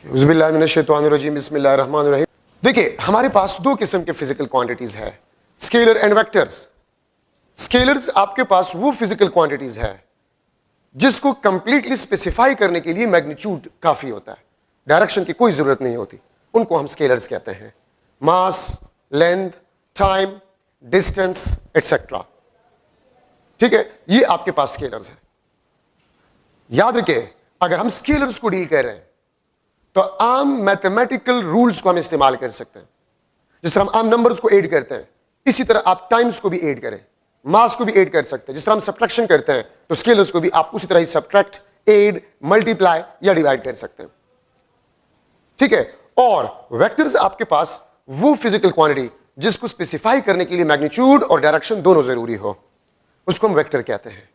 बिस्मिल्लाहिर्रहमानिर्रहीम। देखिए, हमारे पास दो किस्म के फिजिकल क्वांटिटीज है, स्केलर एंड वेक्टर्स। स्केलर्स आपके पास वो फिजिकल क्वांटिटीज है जिसको कंप्लीटली स्पेसिफाई करने के लिए मैग्नीट्यूड काफी होता है, डायरेक्शन की कोई जरूरत नहीं होती, उनको हम स्केलर्स कहते हैं। मास, लेंथ, टाइम, डिस्टेंस एटसेट्रा। ठीक है, ये आपके पास स्केलर्स है। याद रखिए, अगर हम स्केलर्स को डील कर रहे हैं तो आम मैथमेटिकल रूल्स को हम इस्तेमाल कर सकते हैं। जिस तरह हम आम नंबर्स को ऐड करते हैं, इसी तरह आप टाइम्स को भी ऐड करें, मास को भी ऐड कर सकते हैं। जिस तरह हम सब्ट्रैक्शन करते हैं तो स्केलर्स को भी आप उसी तरह ही सब्ट्रैक्ट, ऐड, मल्टीप्लाई या डिवाइड कर सकते हैं। ठीक है, और वेक्टर्स आपके पास वो फिजिकल क्वांटिटी जिसको स्पेसिफाई करने के लिए मैग्नीट्यूड और डायरेक्शन दोनों जरूरी हो, उसको हम वेक्टर कहते हैं।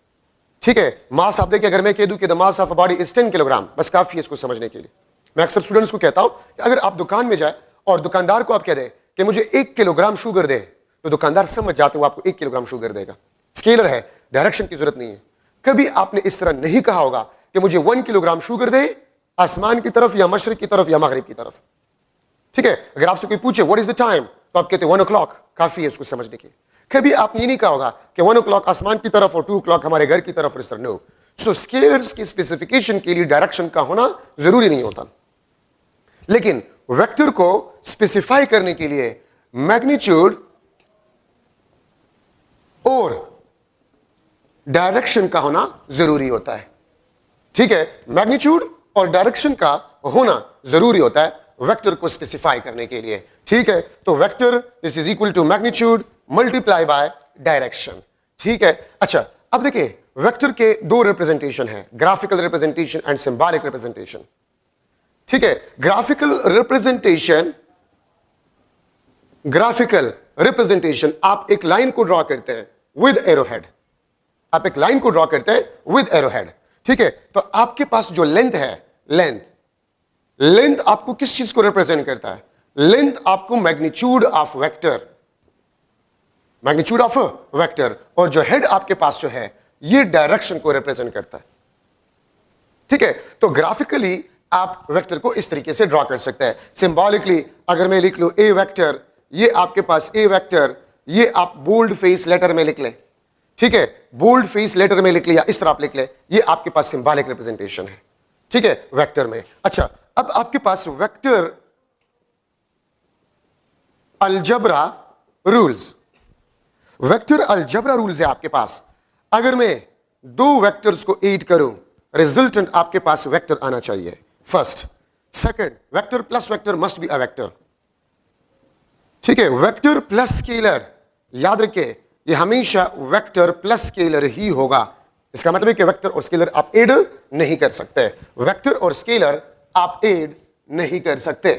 ठीक है, मास आप देखिए, अगर मैं कह दूं कि the mass of a body is 10 kilogram, बस काफी है इसको समझने के लिए। मैं अक्सर स्टूडेंट्स को कहता हूं कि अगर आप दुकान में जाए और दुकानदार को आप कह दें कि मुझे 1 किलोग्राम शुगर दे, तो दुकानदार समझ जाते हो आपको 1 किलोग्राम शुगर देगा। स्केलर है, डायरेक्शन की जरूरत नहीं है। कभी आपने इस तरह नहीं कहा होगा कि मुझे 1 किलोग्राम शुगर दे आसमान की तरफ या मशरिक की तरफ या मगरिब की तरफ। ठीक है, अगर आपसे कोई पूछे व्हाट इज द टाइम, तो आप कहते 1 o'clock, काफी है इसको समझने के लिए। कभी आपने ये नहीं कहा होगा कि 1 o'clock आसमान की तरफ और 2 o'clock हमारे घर की तरफ। इस तरह नो। सो स्केलर्स की स्पेसिफिकेशन के लिए डायरेक्शन का होना जरूरी नहीं होता, लेकिन वेक्टर को स्पेसिफाई करने के लिए मैग्नीट्यूड और डायरेक्शन का होना जरूरी होता है। ठीक है, मैग्नीट्यूड और डायरेक्शन का होना जरूरी होता है वेक्टर को स्पेसिफाई करने के लिए। ठीक है, तो vector this is equal to magnitude multiply by direction. ठीक है, अच्छा अब देखिए, वेक्टर के दो रिप्रेजेंटेशन है, graphical representation and symbolic representation. ठीक है, ग्राफिकल रिप्रेजेंटेशन आप एक लाइन को ड्रॉ करते हैं विद एरोहेड। आप एक लाइन को ड्रॉ करते हैं विद एरोहेड। ठीक है, तो आपके पास जो लेंथ है, लेंथ आपको किस चीज को रिप्रेजेंट करता है? लेंथ आपको मैग्नीट्यूड ऑफ वेक्टर, और जो हेड आपके पास जो है ये डायरेक्शन को रिप्रेजेंट करता है। ठीक है, तो ग्राफिकली आप वेक्टर को इस तरीके से ड्रॉ कर सकते हैं। सिंबॉलिकली अगर मैं लिख लूं ए वेक्टर, ये आपके पास ए वेक्टर, ये आप बोल्ड फेस लेटर में लिख लें। ठीक है, बोल्ड फेस लेटर में लिख लिया, इस तरह आप लिख लें, ये आपके पास सिंबॉलिक रिप्रेजेंटेशन है। ठीक है, वेक्टर में। अच्छा, अब आपके पास vector algebra rules, vector algebra rules है आपके पास। अगर मैं दो वेक्टर्स को ऐड करूं, रिजल्टेंट आपके पास वेक्टर आना चाहिए first. Second, vector plus vector must be a vector. ठीक है, वेक्टर प्लस स्केलर, याद रखिए ये हमेशा वेक्टर प्लस स्केलर ही होगा। इसका मतलब है कि वेक्टर और स्केलर आप ऐड नहीं कर सकते, वेक्टर और स्केलर आप ऐड नहीं कर सकते।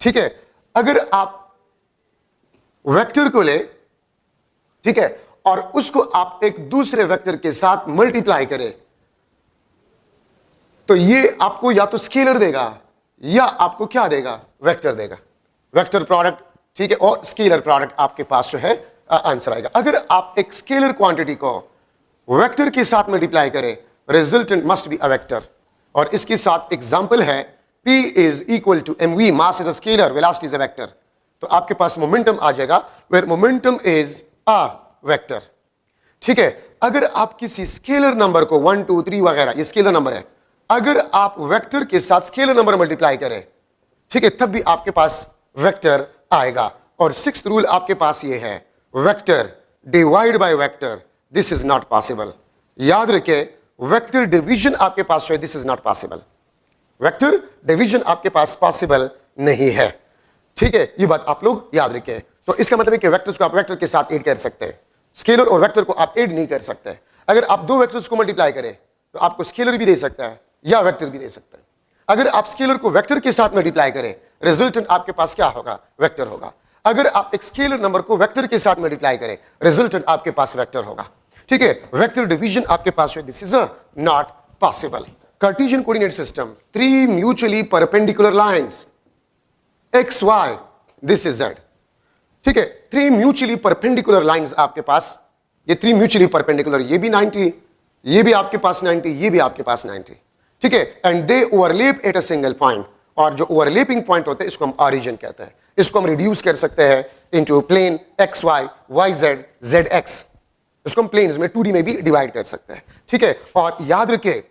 ठीक है, अगर आप वेक्टर को ले, ठीक है, और उसको आप एक दूसरे वेक्टर के साथ मल्टीप्लाई करें, तो ये आपको या तो स्केलर देगा या आपको क्या देगा? वेक्टर देगा, वेक्टर प्रोडक्ट। ठीक है, और स्केलर प्रोडक्ट आपके पास जो है आंसर आएगा। अगर आप एक स्केलर क्वांटिटी को वेक्टर के साथ मल्टीप्लाई करें, resultant must be a vector. और इसके साथ एग्जांपल है P is equal to mv, mass is a scalar, velocity is a vector. तो आपके पास मोमेंटम आ जाएगा, where momentum is a vector. ठीक है, अगर आप किसी स्केलर नंबर को 1 2 3 वगैरह, ये स्केलर नंबर है, अगर आप वेक्टर के साथ स्केलर नंबर मल्टीप्लाई करें, ठीक है, तब भी आपके पास वेक्टर आएगा। और सिक्स्थ रूल आपके पास ये है, vector divide by vector, this is not possible. याद रखिए, वेक्टर डिवीजन आपके पास है, this is not possible. Vector division आपके पास पॉसिबल नहीं है। ठीक है, ये बात आप लोग याद रखिए। तो इसका मतलब है कि वेक्टर्स को आप वेक्टर के साथ ऐड कर सकते हैं, स्केलर और वेक्टर को आप ऐड नहीं कर सकते। अगर आप दो वेक्टर्स को मल्टीप्लाई करें तो आपको स्केलर भी दे सकता है या वेक्टर भी दे सकता है। अगर आप स्केलर को वेक्टर के साथ मल्टीप्लाई करें, रिजल्टेंट आपके पास क्या होगा? वेक्टर होगा। अगर आप एक स्केलर नंबर को वेक्टर के साथ मल्टीप्लाई करें, रिजल्टेंट आपके पास वेक्टर होगा। ठीक है, वेक्टर डिवीजन आपके पास है, this is not possible. Cartesian coordinate system, 3 mutually perpendicular lines x y, this is z. ठीक है, 3 म्यूचुअली परपेंडिकुलर लाइंस आपके पास, ये 3 म्यूचुअली परपेंडिकुलर, ये भी 90, ये भी आपके पास 90, ये भी आपके पास 90। ठीक है, and they overlap at a single point, और जो ओवरलैपिंग पॉइंट होते हैं इसको हम ऑरिजिन कहते हैं। इसको हम रिड्यूस कर सकते हैं into plane x y, y z, z x. इसको हम प्लेन्स में 2D में भी डिवाइड कर सकते हैं, ठीक है। और याद रखिए,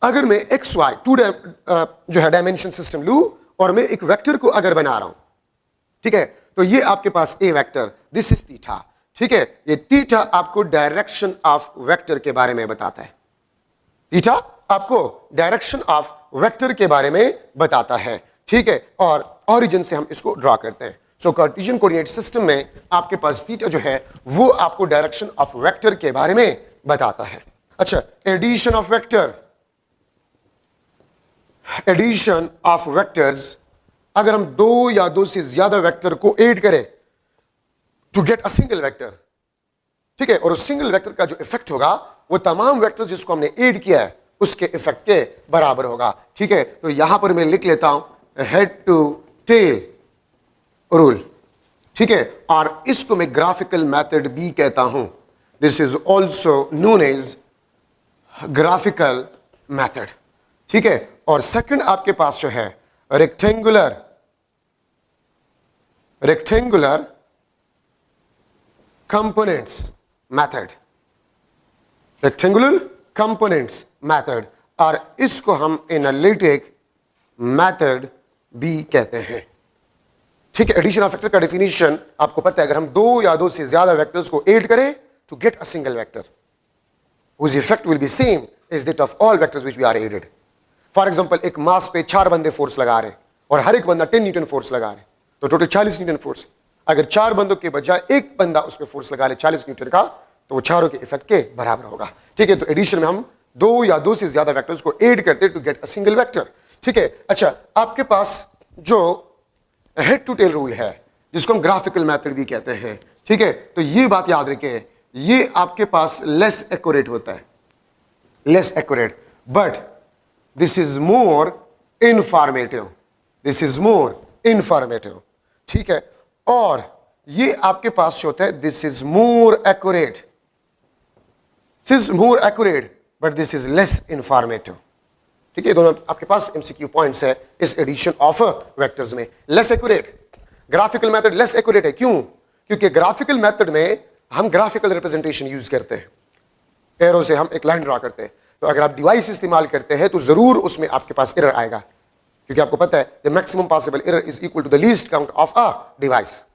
अगर मैं एक्स वाई जो है डायमेंशन सिस्टम लूं और मैं एक वेक्टर को अगर बना रहा हूं, ठीक है, तो ये आपके पास ए वेक्टर, दिस इज थीटा, ठीक है। ये थीटा आपको डायरेक्शन ऑफ वेक्टर के बारे में बताता है। थीटा आपको डायरेक्शन ऑफ वेक्टर के बारे में बताता है, ठीक है। और ऑरिजिन से हम इसको ड्रॉ करते हैं। सो कार्टेशियन कोऑर्डिनेट सिस्टम में आपके पास थीटा जो है वो आपको डायरेक्शन ऑफ वेक्टर के बारे में बताता है। अच्छा, addition of vector, addition of vectors, अगर हम दो या दो से ज्यादा वेक्टर को ऐड करें to get a single vector, ठीक है, और उस सिंगल वेक्टर का जो इफेक्ट होगा वो तमाम वेक्टर्स जिसको हमने ऐड किया है उसके इफेक्ट के बराबर होगा, ठीक है। तो यहां पर मैं लिख लेता हूं हेड टू टेल रूल, ठीक है, और इसको मैं ग्राफिकल मेथड भी कहता हूं। This is also known as graphical method, ठीक है। और सेकंड आपके पास जो है rectangular components method, rectangular components method, और इसको हम एनालिटिक मेथड भी कहते हैं, ठीक है। एडिशन ऑफ वेक्टर का डेफिनेशन आपको पता है, अगर हम दो या दो से ज्यादा वेक्टर्स को ऐड करें to get a single vector whose effect will be same as that of all vectors which we are aided. For example, एक मास पे 4 बंदे फोर्स लगा रहे हैं और हर एक बंदा 10 न्यूटन फोर्स लगा रहे हैं, तो टोटल 40 न्यूटन फोर्स। अगर 4 बंदों के बजाय एक बंदा उस पर फोर्स लगा ले 40 न्यूटन का, तो वो चारों के इफेक्ट के बराबर होगा, ठीक है। तो एडिशन में हम दो या दो से ज्यादा वेक्टर्स को ऐड करते हैं to get a single vector, ठीक है। अच्छा, आपके पास जो हेड टू टेल रूल है जिसको हम ग्राफिकल मेथड भी कहते हैं, ठीक है, तो ये बात याद रखिए, ये आपके पास लेस एक्यूरेट होता है, less accurate, but this is more informative, this is more informative, ठीक है। और ये आपके पास जो होता है this is more accurate, this is more accurate, but this is less informative, ठीक है। दोनों आपके पास एमसीक्यू पॉइंट्स है इस एडिशन ऑफ वेक्टर्स में। Less accurate, graphical method less accurate है, क्यों? क्योंकि ग्राफिकल मेथड में हम ग्राफिकल रिप्रेजेंटेशन यूज करते हैं, एरो से हम एक लाइन ड्रॉ करते हैं। तो अगर आप डिवाइस इस्तेमाल करते हैं तो जरूर उसमें आपके पास एरर आएगा, क्योंकि आपको पता है the maximum possible error is equal to the least count of a device,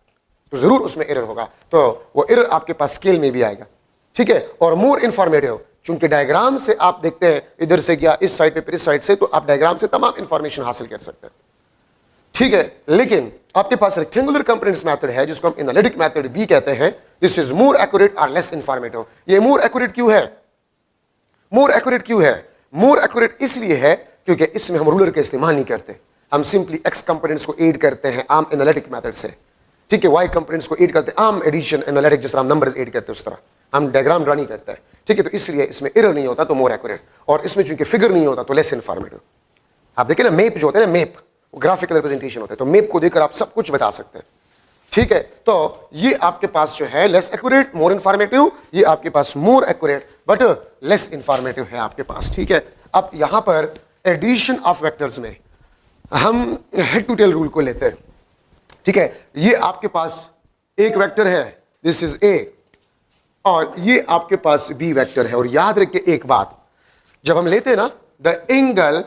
तो जरूर उसमें एरर होगा, तो वो एरर आपके पास स्केल में भी आएगा, ठीक है। और मोर इंफॉर्मेटिव, चूंकि डायग्राम से आप देखते हैं इधर से गया इस साइड पे फिर इस साइड से, तो आप डायग्राम से तमाम इंफॉर्मेशन हासिल कर सकते हैं, ठीक है। लेकिन आपके पास रेक्टेंगुलर कंपोनेंट्स मेथड है जिसको हम एनालिटिक मेथड भी कहते हैं। दिस इज मोर एक्यूरेट और लेस इंफॉर्मेटिव। ये मोर एक्यूरेट क्यों है? मोर एक्यूरेट क्यों है? मोर एक्यूरेट इसलिए है क्योंकि इसमें हम रूलर का इस्तेमाल नहीं करते, हम सिंपली एक्स कंपोनेंट्स को ऐड करते हैं आम एनालिटिक मेथड से, ठीक है। वाई कंपोनेंट्स को ऐड करते हैं आम एडिशन एनालिटिक, जिस तरह हम नंबर्स ऐड करते हैं उस तरह हम डायग्राम ड्रा नहीं करते हैं, ठीक है। तो इसलिए इसमें एरर नहीं होता, तो मोर एक्यूरेट, और इसमें चूंकि फिगर नहीं होता तो लेस इंफॉर्मेटिव। आप देखिए ना, मैप जो होता है ना, मैप वो ग्राफिकल रिप्रेजेंटेशन होता है, तो मैप को देखकर आप सब कुछ बता सकते हैं, ठीक है। तो ये आपके पास जो है लेस एक्यूरेट, मोर इंफॉर्मेटिव, ये आपके पास more accurate but less informative है आपके पास, ठीक है। अब यहां पर एडिशन ऑफ वेक्टर्स में हम हेड टू टेल रूल को लेते हैं, ठीक है। ये आपके पास एक वेक्टर है, दिस इज ए, और ये आपके पास बी वेक्टर है। और याद रखिए एक बात, जब हम लेते हैं ना the angle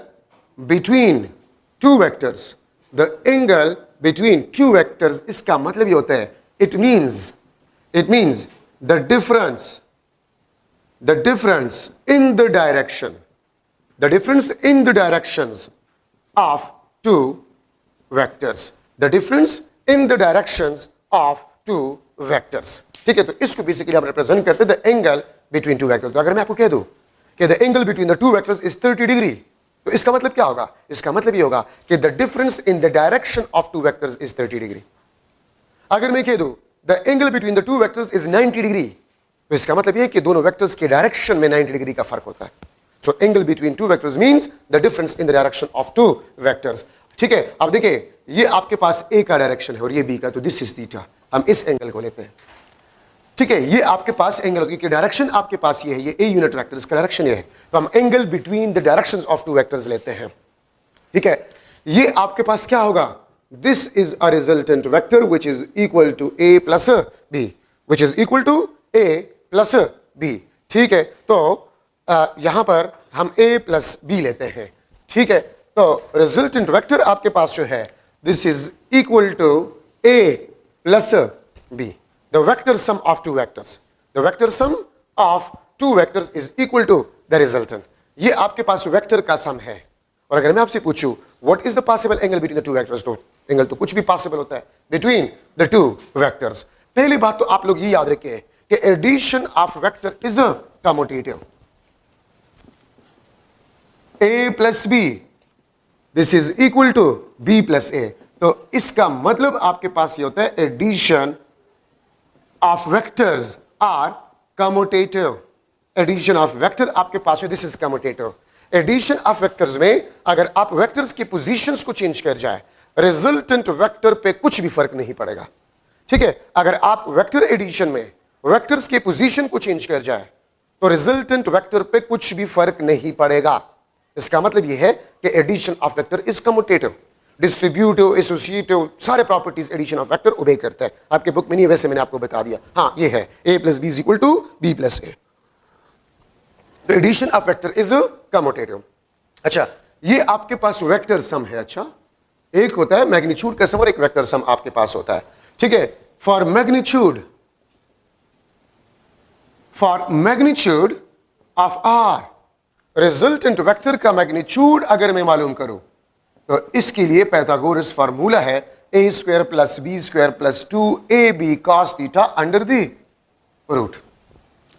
between two vectors, the angle between two vectors, इसका मतलब ये होता है it means the difference in the direction, the difference in the directions of two vectors, the difference in the directions of two vectors, ठीक है। तो इसको basically हम रिप्रेजेंट करते हैं the angle between two vectors. तो अगर मैं आपको कह दूं कि the angle between the two vectors is 30 degree, तो इसका मतलब क्या होगा? इसका मतलब ये होगा कि the difference in the direction of two vectors is 30 degree. अगर मैं कह दूं the angle between the two vectors is 90 degree, तो इसका मतलब ये है कि दोनों वेक्टर्स के डायरेक्शन में 90 डिग्री का फर्क होता है। So angle between two vectors means the difference in the direction of two vectors, ठीक है। अब देखिए, ये आपके पास ए का डायरेक्शन है और ये बी का, तो दिस इज थीटा, हम इस एंगल को लेते हैं, ठीक है। ये आपके पास एंगल की डायरेक्शन आपके पास ये है, ये ए यूनिट वेक्टर, इसका डायरेक्शन ये है, तो हम angle between the directions of two vectors लेते हैं, ठीक है। ये आपके पास क्या होगा, this is a resultant vector which is equal to A plus B, which is equal to A plus B. ठीक है, तो यहां पर हम ए प्लस बी लेते हैं। ठीक है, तो रिजल्टेंट वेक्टर आपके पास जो है this is equal to A plus B, the vector sum of two vectors, the vector sum of two vectors is equal to the resultant. ये आपके पास वेक्टर का सम है। और अगर मैं आपसे पूछूं what is the possible angle between the two vectors, तो एंगल तो कुछ भी पॉसिबल होता है बिटवीन द टू वेक्टर्स। पहली बात तो आप लोग ये याद रखिए कि addition of vector is a commutative, a plus B this is equal to b plus A. तो इसका मतलब आपके पास ये होता है addition of vectors are commutative, addition of vector आपके पास है, this is commutative. Addition of vectors में अगर आप वेक्टर्स की पोजीशंस को चेंज कर जाए, रिजल्टेंट वेक्टर पे कुछ भी फर्क नहीं पड़ेगा। ठीक है, अगर आप वेक्टर एडिशन में वेक्टर्स की पोजीशन को चेंज कर जाए तो रिजल्टेंट वेक्टर पे कुछ भी फर्क नहीं पड़ेगा। इसका मतलब यह है कि addition of vector is commutative, distributive, associative, सारे properties addition of vector obey करता है। आपके बुक में नहीं, वैसे मैंने आपको बता दिया। हाँ, ये है a plus B is equal to B plus A. Addition of vector is commutative. अच्छा, ये आपके पास वेक्टर सम है। अच्छा, एक होता है मैग्नीट्यूड का सम और एक वेक्टर सम आपके पास होता है। ठीक है, for magnitude of R, resultant vector का मैग्नीट्यूड अगर मैं मालूम करूं तो इसके लिए पाइथागोरस फार्मूला है a square plus B square plus 2ab cos theta under the root.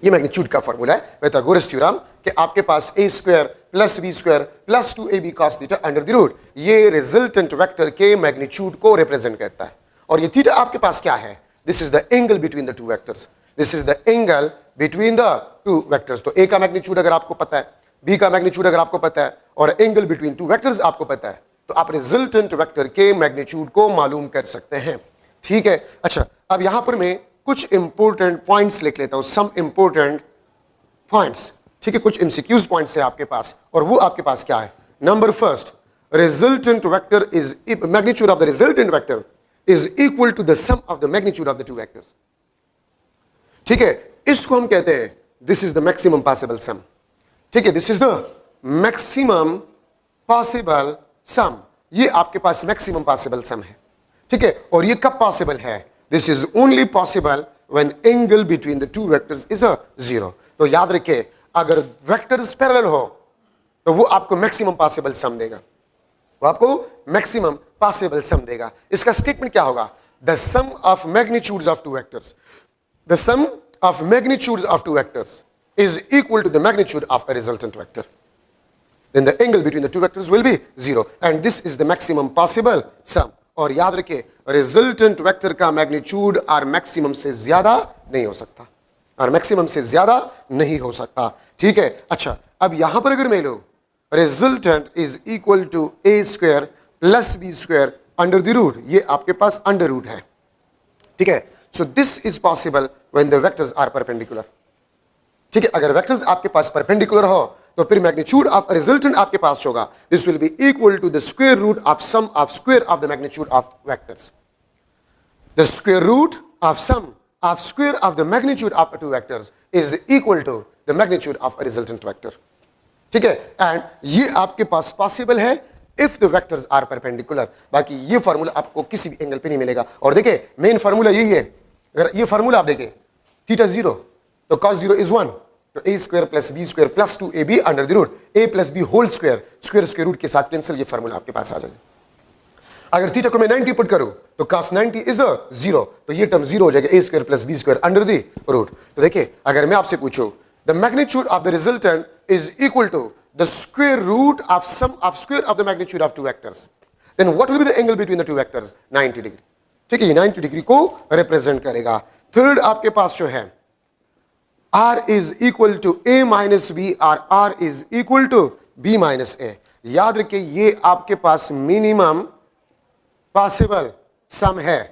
ये मैग्नीट्यूड का फार्मूला है पाइथागोरस थ्योरम कि आपके पास a square plus B square plus 2ab cos theta under the root, ये रिजल्टेंट वेक्टर के magnitude को represent करता है। और ये थीटा आपके पास क्या है, this is the angle between the two vectors, this is the angle between the two vectors. तो a का मैग्नीट्यूड अगर आपको पता है, b का मैग्नीट्यूड अगर आपको पता है और एंगल बिटवीन टू वेक्टर्स आपको पता है, तो आप रिजल्टेंट वेक्टर के मैग्नीट्यूड को मालूम कर सकते हैं। ठीक है, अच्छा, अब यहां पर मैं कुछ इंपॉर्टेंट पॉइंट्स लिख लेता हूं, सम इंपॉर्टेंट पॉइंट्स। ठीक है, कुछ एमसीक्यूज पॉइंट्स है आपके पास, और वो आपके पास क्या है। Number first, resultant vector is, magnitude of the resultant vector is equal to the sum of the magnitude of the two vectors. ठीक है, इसको हम कहते हैं this is the maximum possible sum. ठीक है, this is the maximum possible sum, ये आपके पास मैक्सिमम पॉसिबल सम है। ठीक है, और ये कब पॉसिबल है, this is only possible when angle between the two vectors is a zero. तो याद रखिए, अगर वेक्टर्स पैरेलल हो तो वो आपको मैक्सिमम पॉसिबल सम देगा, वो आपको मैक्सिमम पॉसिबल सम देगा। इसका स्टेटमेंट क्या होगा, the sum of magnitudes of two vectors, the sum of magnitudes of two vectors is equal to the magnitude of a resultant vector, then the angle between the two vectors will be zero, and this is the maximum possible sum। और याद रखिए, resultant vector का magnitude और maximum से ज्यादा नहीं हो सकता, और मैक्सिमम से ज्यादा नहीं हो सकता। ठीक है, अच्छा, अब यहां पर अगर मैं लूं resultant is equal to a square plus B square under the root, ये आपके पास अंडर रूट है। ठीक है, so this is possible when the vectors are perpendicular. ठीक है, अगर वेक्टर्स आपके पास परपेंडिकुलर हो तो फिर मैग्नीट्यूड ऑफ रिजल्टेंट आपके पास होगा, this will be equal to the square root of sum of square of the magnitude of vectors. The square root of sum of square of the magnitude of two vectors is equal to the magnitude of resultant vector. ठीक है, and ये आपके पास possible है if the vectors are perpendicular. बाकी ये formula आपको किसी भी एंगल पे नहीं मिलेगा। और देखिए, मेन फार्मूला यही है, अगर ये फार्मूला आप देखें, थीटा 0 तो cos 0 is 1, तो a square plus B square plus 2ab under the root, a plus B whole square, square square root के साथ कैंसिल, ये फार्मूला आपके पास आ जाएगा। अगर थीटा को मैं 90 पुट करूं तो cos 90 इज 0, तो ये टर्म 0 हो जाएगा, a square plus B square under the root. तो देखिए, अगर मैं आपसे पूछूं the magnitude of the resultant is equal to the square root of sum of square of the magnitude of two vectors, then what will be the angle between the two vectors, 90 degree. ठीक है, ये 90 degree को represent करेगा। Third आपके पास जो है R is equal to A minus B और R is equal to B minus A। याद रखिए, ये आपके पास मिनिमम पॉसिबल सम है,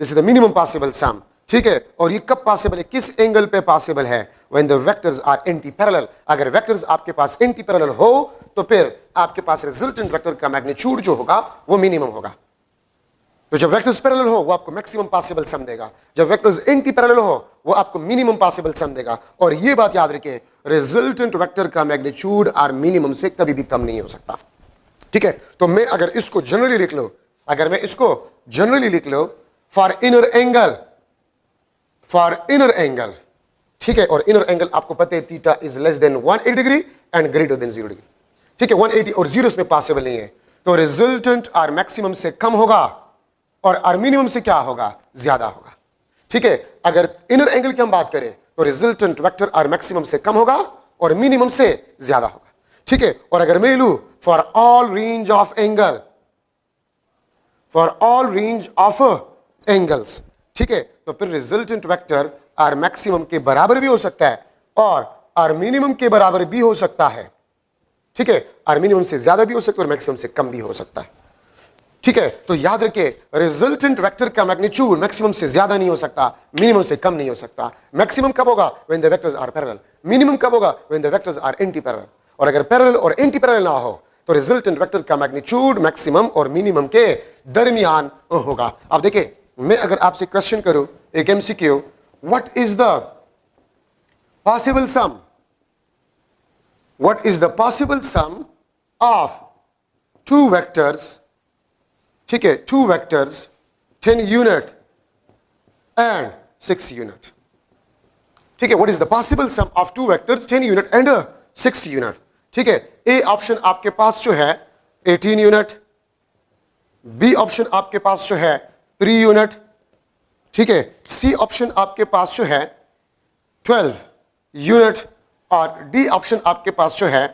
this is the minimum possible sum. ठीक है, और ये कब पॉसिबल है, किस एंगल पे पॉसिबल है, when the vectors are anti parallel. अगर वेक्टर्स आपके पास एंटी पैरेलल हो तो फिर आपके पास रिजल्टेंट वेक्टर का मैग्नीट्यूड जो होगा वो मिनिमम होगा। तो जब वेक्टर्स पैरेलल हो वो आपको मैक्सिमम पॉसिबल सम देगा, जब वेक्टर्स एंटी पैरेलल हो वो आपको मिनिमम पॉसिबल सम देगा। और ये बात याद रखिए, रिजल्टेंट वेक्टर का मैग्नीट्यूड और मिनिमम से कभी भी कम नहीं हो सकता। ठीक है, तो मैं अगर इसको जनरली लिख लो, अगर मैं इसको जनरली लिख लो फॉर इनर एंगल, ठीक है, और इनर एंगल आपको पता है theta is less than 180 degree and greater than 0 degree. ठीक है, 180 और 0 इसमें पॉसिबल नहीं है, तो रिजल्टेंट आर मैक्सिमम से कम होगा और आर मिनिमम से क्या होगा, ज्यादा होगा। ठीक है, अगर इनर एंगल की हम बात करें तो रिजल्टेंट वेक्टर आर मैक्सिमम से कम होगा और मिनिमम से ज्यादा होगा। ठीक है, और अगर मैं लूं for all range of angle, for all range of angles, ठीक है, तो फिर रिजल्टेंट वेक्टर आर मैक्सिमम के बराबर भी हो सकता है और आर मिनिमम के बराबर भी हो सकता है। ठीक है, आर मिनिमम से ज्यादा भी हो सकता है और मैक्सिमम से कम भी हो सकता है। ठीक है, तो याद रखिए रिजल्टेंट वेक्टर का मैग्नीट्यूड मैक्सिमम से ज्यादा नहीं हो सकता, मिनिमम से कम नहीं हो सकता। मैक्सिमम कब होगा, when the vectors are parallel. Minimum कब होगा, when the vectors are anti parallel. और अगर पैरेलल और एंटी पैरेलल ना हो तो रिजल्टेंट वेक्टर का मैग्नीट्यूड मैक्सिमम और मिनिमम के दरमियान होगा। अब देखिए, मैं अगर आपसे क्वेश्चन करूं, एक MCQ, what is the possible sum, what is the possible sum of two vectors, ठीक है, two vectors 10 unit and 6 unit. ठीक है, what is the possible sum of two vectors 10 unit and 6 unit. ठीक है, ए option आपके पास जो है 18 यूनिट, बी ऑप्शन आपके पास जो है 3 यूनिट, ठीक है, सी ऑप्शन आपके पास जो है 12 यूनिट और डी ऑप्शन आपके पास जो है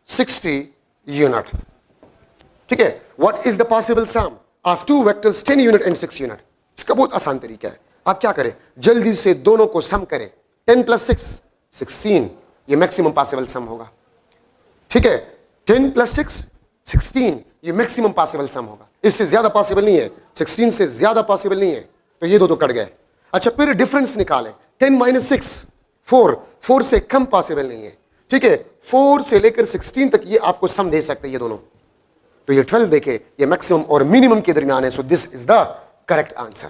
60 यूनिट। ठीक है, what is the possible sum of two vectors 10 unit and 6 unit. इसका बहुत आसान तरीका है, आप क्या करें, जल्दी से दोनों को सम करें। 10 + 6 16, ये मैक्सिमम पॉसिबल सम होगा। ठीक है, 10 + 6 16, ये मैक्सिमम पॉसिबल सम होगा, इससे ज्यादा पॉसिबल नहीं है, 16 से ज्यादा पॉसिबल नहीं है, तो ये दो तो कट गए। अच्छा, फिर डिफरेंस निकालें, 10 - 6 4, 4 से कम पॉसिबल नहीं है। ठीक है, 4 से लेकर 16 तक ये आपको सम दे सकते हैं ये दोनों, तो ये 12 देखे, ये मैक्सिमम और मिनिमम के दरमियान है। So this is the correct answer.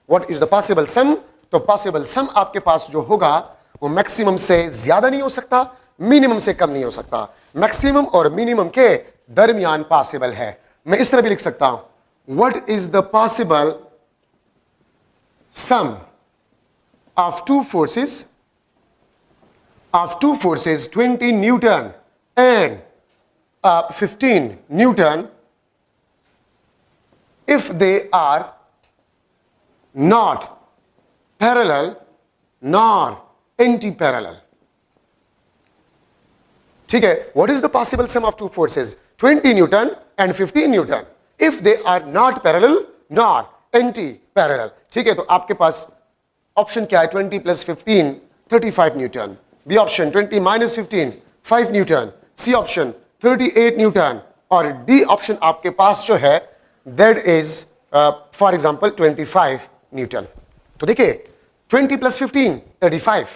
What is the possible sum, तो पॉसिबल सम आपके पास जो होगा वो मैक्सिमम से ज्यादा नहीं हो सकता, मिनिमम से कम नहीं हो सकता, मैक्सिमम और मिनिमम के दरमियान पॉसिबल है। मैं इस तरह भी लिख सकता हूं, what is the possible sum of two forces 20 newton and 15 Newton if they are not parallel nor anti-parallel. ठीक है, what is the possible sum of two forces 20 Newton and 15 Newton if they are not parallel nor anti-parallel. ठीक है, तो आपके पास option क्या है, 20 + 15 35 newton, B option 20 - 15 5 newton, C option 38 newton और D option आपके पास जो है that is for example 25 newton. तो देखिए 20 + 15 35,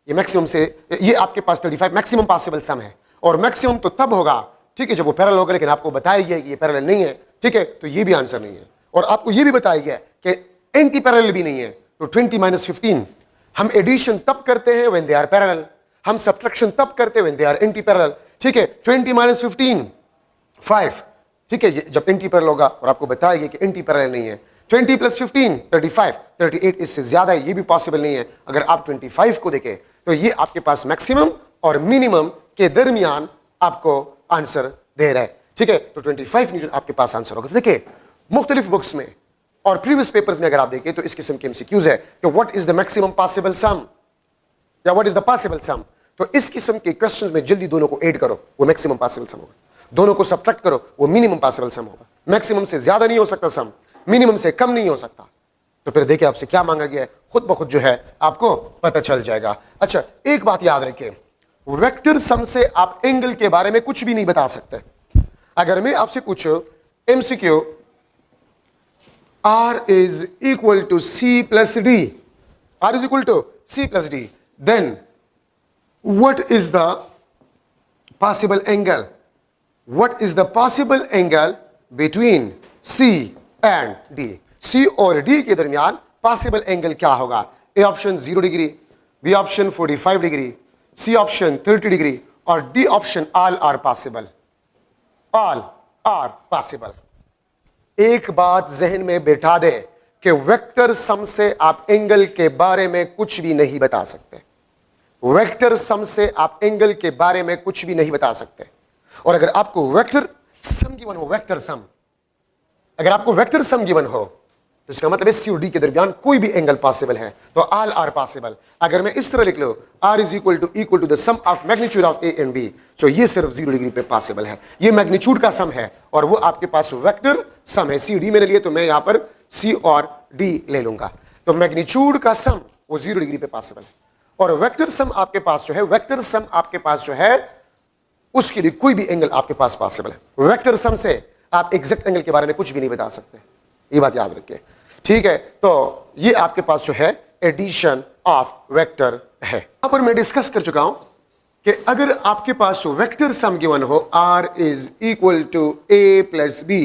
ये मैक्सिमम से, ये आपके पास 35 मैक्सिमम पॉसिबल सम है, और मैक्सिमम तो तब होगा, ठीक है, जब वो पैरेलल होगा, लेकिन आपको बताया गया कि ये पैरेलल नहीं है। ठीक है, तो ये भी आंसर नहीं है, और आपको ये भी बताया गया कि एंटी पैरेलल भी नहीं है। तो 20 - 15 हम एडिशन तब करते हैं व्हेन दे आर पैरेलल, हम सब्ट्रैक्शन तब करते हैं when they are anti parallel. ठीक है, 20 - 15 5, ठीक है, जब एंटी पैरेलल होगा, और आपको बताया गया कि एंटी पैरेलल नहीं है। 20 + 15 35, 38 इससे ज्यादा है, ये भी पॉसिबल नहीं है। अगर आप 25 को देखें तो ये आपके पास मैक्सिमम और मिनिमम के दरमियान आपको आंसर दे रहा है। ठीक है, तो 25 न्यूटन आपके पास आंसर होगा। तो देखिए मुख्तलिफ बुक्स में और प्रीवियस पेपर्स में अगर आप देखें तो इस किस्म के एमसीक्यूज है कि what is the maximum possible sum या what is the possible sum. तो इस किस्म के क्वेश्चंस में जल्दी दोनों को ऐड करो, वो मैक्सिमम पॉसिबल सम होगा, दोनों को सब्ट्रैक्ट करो, वो मिनिमम पॉसिबल सम होगा। मैक्सिमम से ज्यादा नहीं हो सकता सम, मिनिमम से कम नहीं हो सकता। तो फिर देखिए आपसे क्या मांगा गया है, खुद ब खुद जो है आपको पता चल जाएगा। अच्छा, एक बात याद रखिए, वेक्टर सम से आप एंगल के बारे में कुछ भी नहीं बता सकते। अगर मैं आपसे पूछूं MCQ, R is equal to C plus D, R is equal to C plus D, then what is the possible angle, what is the possible angle between C and D, C और D के दरमियान possible angle क्या होगा? A option 0 degree, B option 45 degree, C option 30 degree और D option all are possible, all are possible. एक बात जहन में बैठा दे कि वेक्टर सम से आप एंगल के बारे में कुछ भी नहीं बता सकते, वेक्टर सम से आप एंगल के बारे में कुछ भी नहीं बता सकते। और अगर आपको वेक्टर सम गिवन हो, वेक्टर सम, अगर आपको वेक्टर सम गिवन हो तो इसका मतलब सी और डी के दरमियान कोई भी एंगल पॉसिबल है, तो ऑल आर पॉसिबल। अगर मैं इस तरह लिख लो R is equal to the sum of magnitude of A and B, तो ये सिर्फ 0 डिग्री पे पॉसिबल है। ये मैग्नीट्यूड का सम है और वो आपके पास वेक्टर सम है। सी डी मैंने लिए तो मैं यहां पर सी और डी ले लूंगा, तो मैग्नीट्यूड का सम वो 0 डिग्री पे पॉसिबल है। और वेक्टर सम आपके पास जो है, वेक्टर सम आपके पास जो है उसके लिए कोई भी एंगल आपके पास पॉसिबल है। वेक्टर सम से आप एग्जैक्ट एंगल के बारे में कुछ भी नहीं बता सकते, ये बात याद रखिए, ठीक है। तो ये आपके पास जो है एडिशन ऑफ वेक्टर है। यहां पर मैं डिस्कस कर चुका हूं कि अगर आपके पास वेक्टर सम गिवन हो R is equal to A plus B,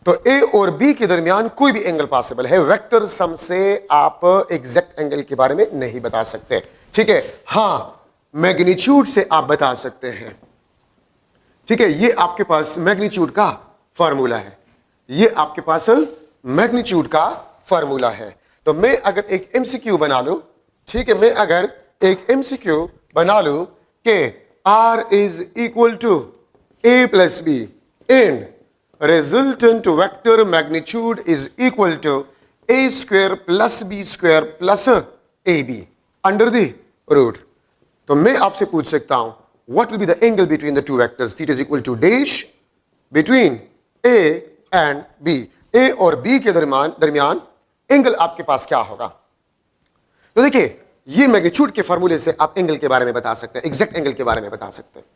तो A और B के दरमियान कोई भी एंगल पॉसिबल है। वेक्टर सम से आप एग्जैक्ट एंगल के बारे में नहीं बता सकते, ठीक है। हां, मैग्नीट्यूड से आप बता सकते हैं, ठीक है। ये आपके पास मैग्नीट्यूड का फॉर्मूला है, ये आपके पास मैग्नीट्यूड का फॉर्मूला है। तो मैं अगर एक एमसीक्यू बना लूं, ठीक है, मैं अगर एक एमसीक्यू बना लूं कि R is equal to A plus B and resultant vector magnitude is equal to A square plus B square plus AB under the root, तो मैं आपसे पूछ सकता हूं what will be the angle between the two vectors? Theta is equal to dash between A and B. A और B के दरमियान angle आपके पास क्या होगा? तो देखिए, ये मैग्नीट्यूड के फॉर्मूले से आप एंगल के बारे में बता सकते हैं, एग्जैक्ट एंगल के बारे में बता सकते हैं,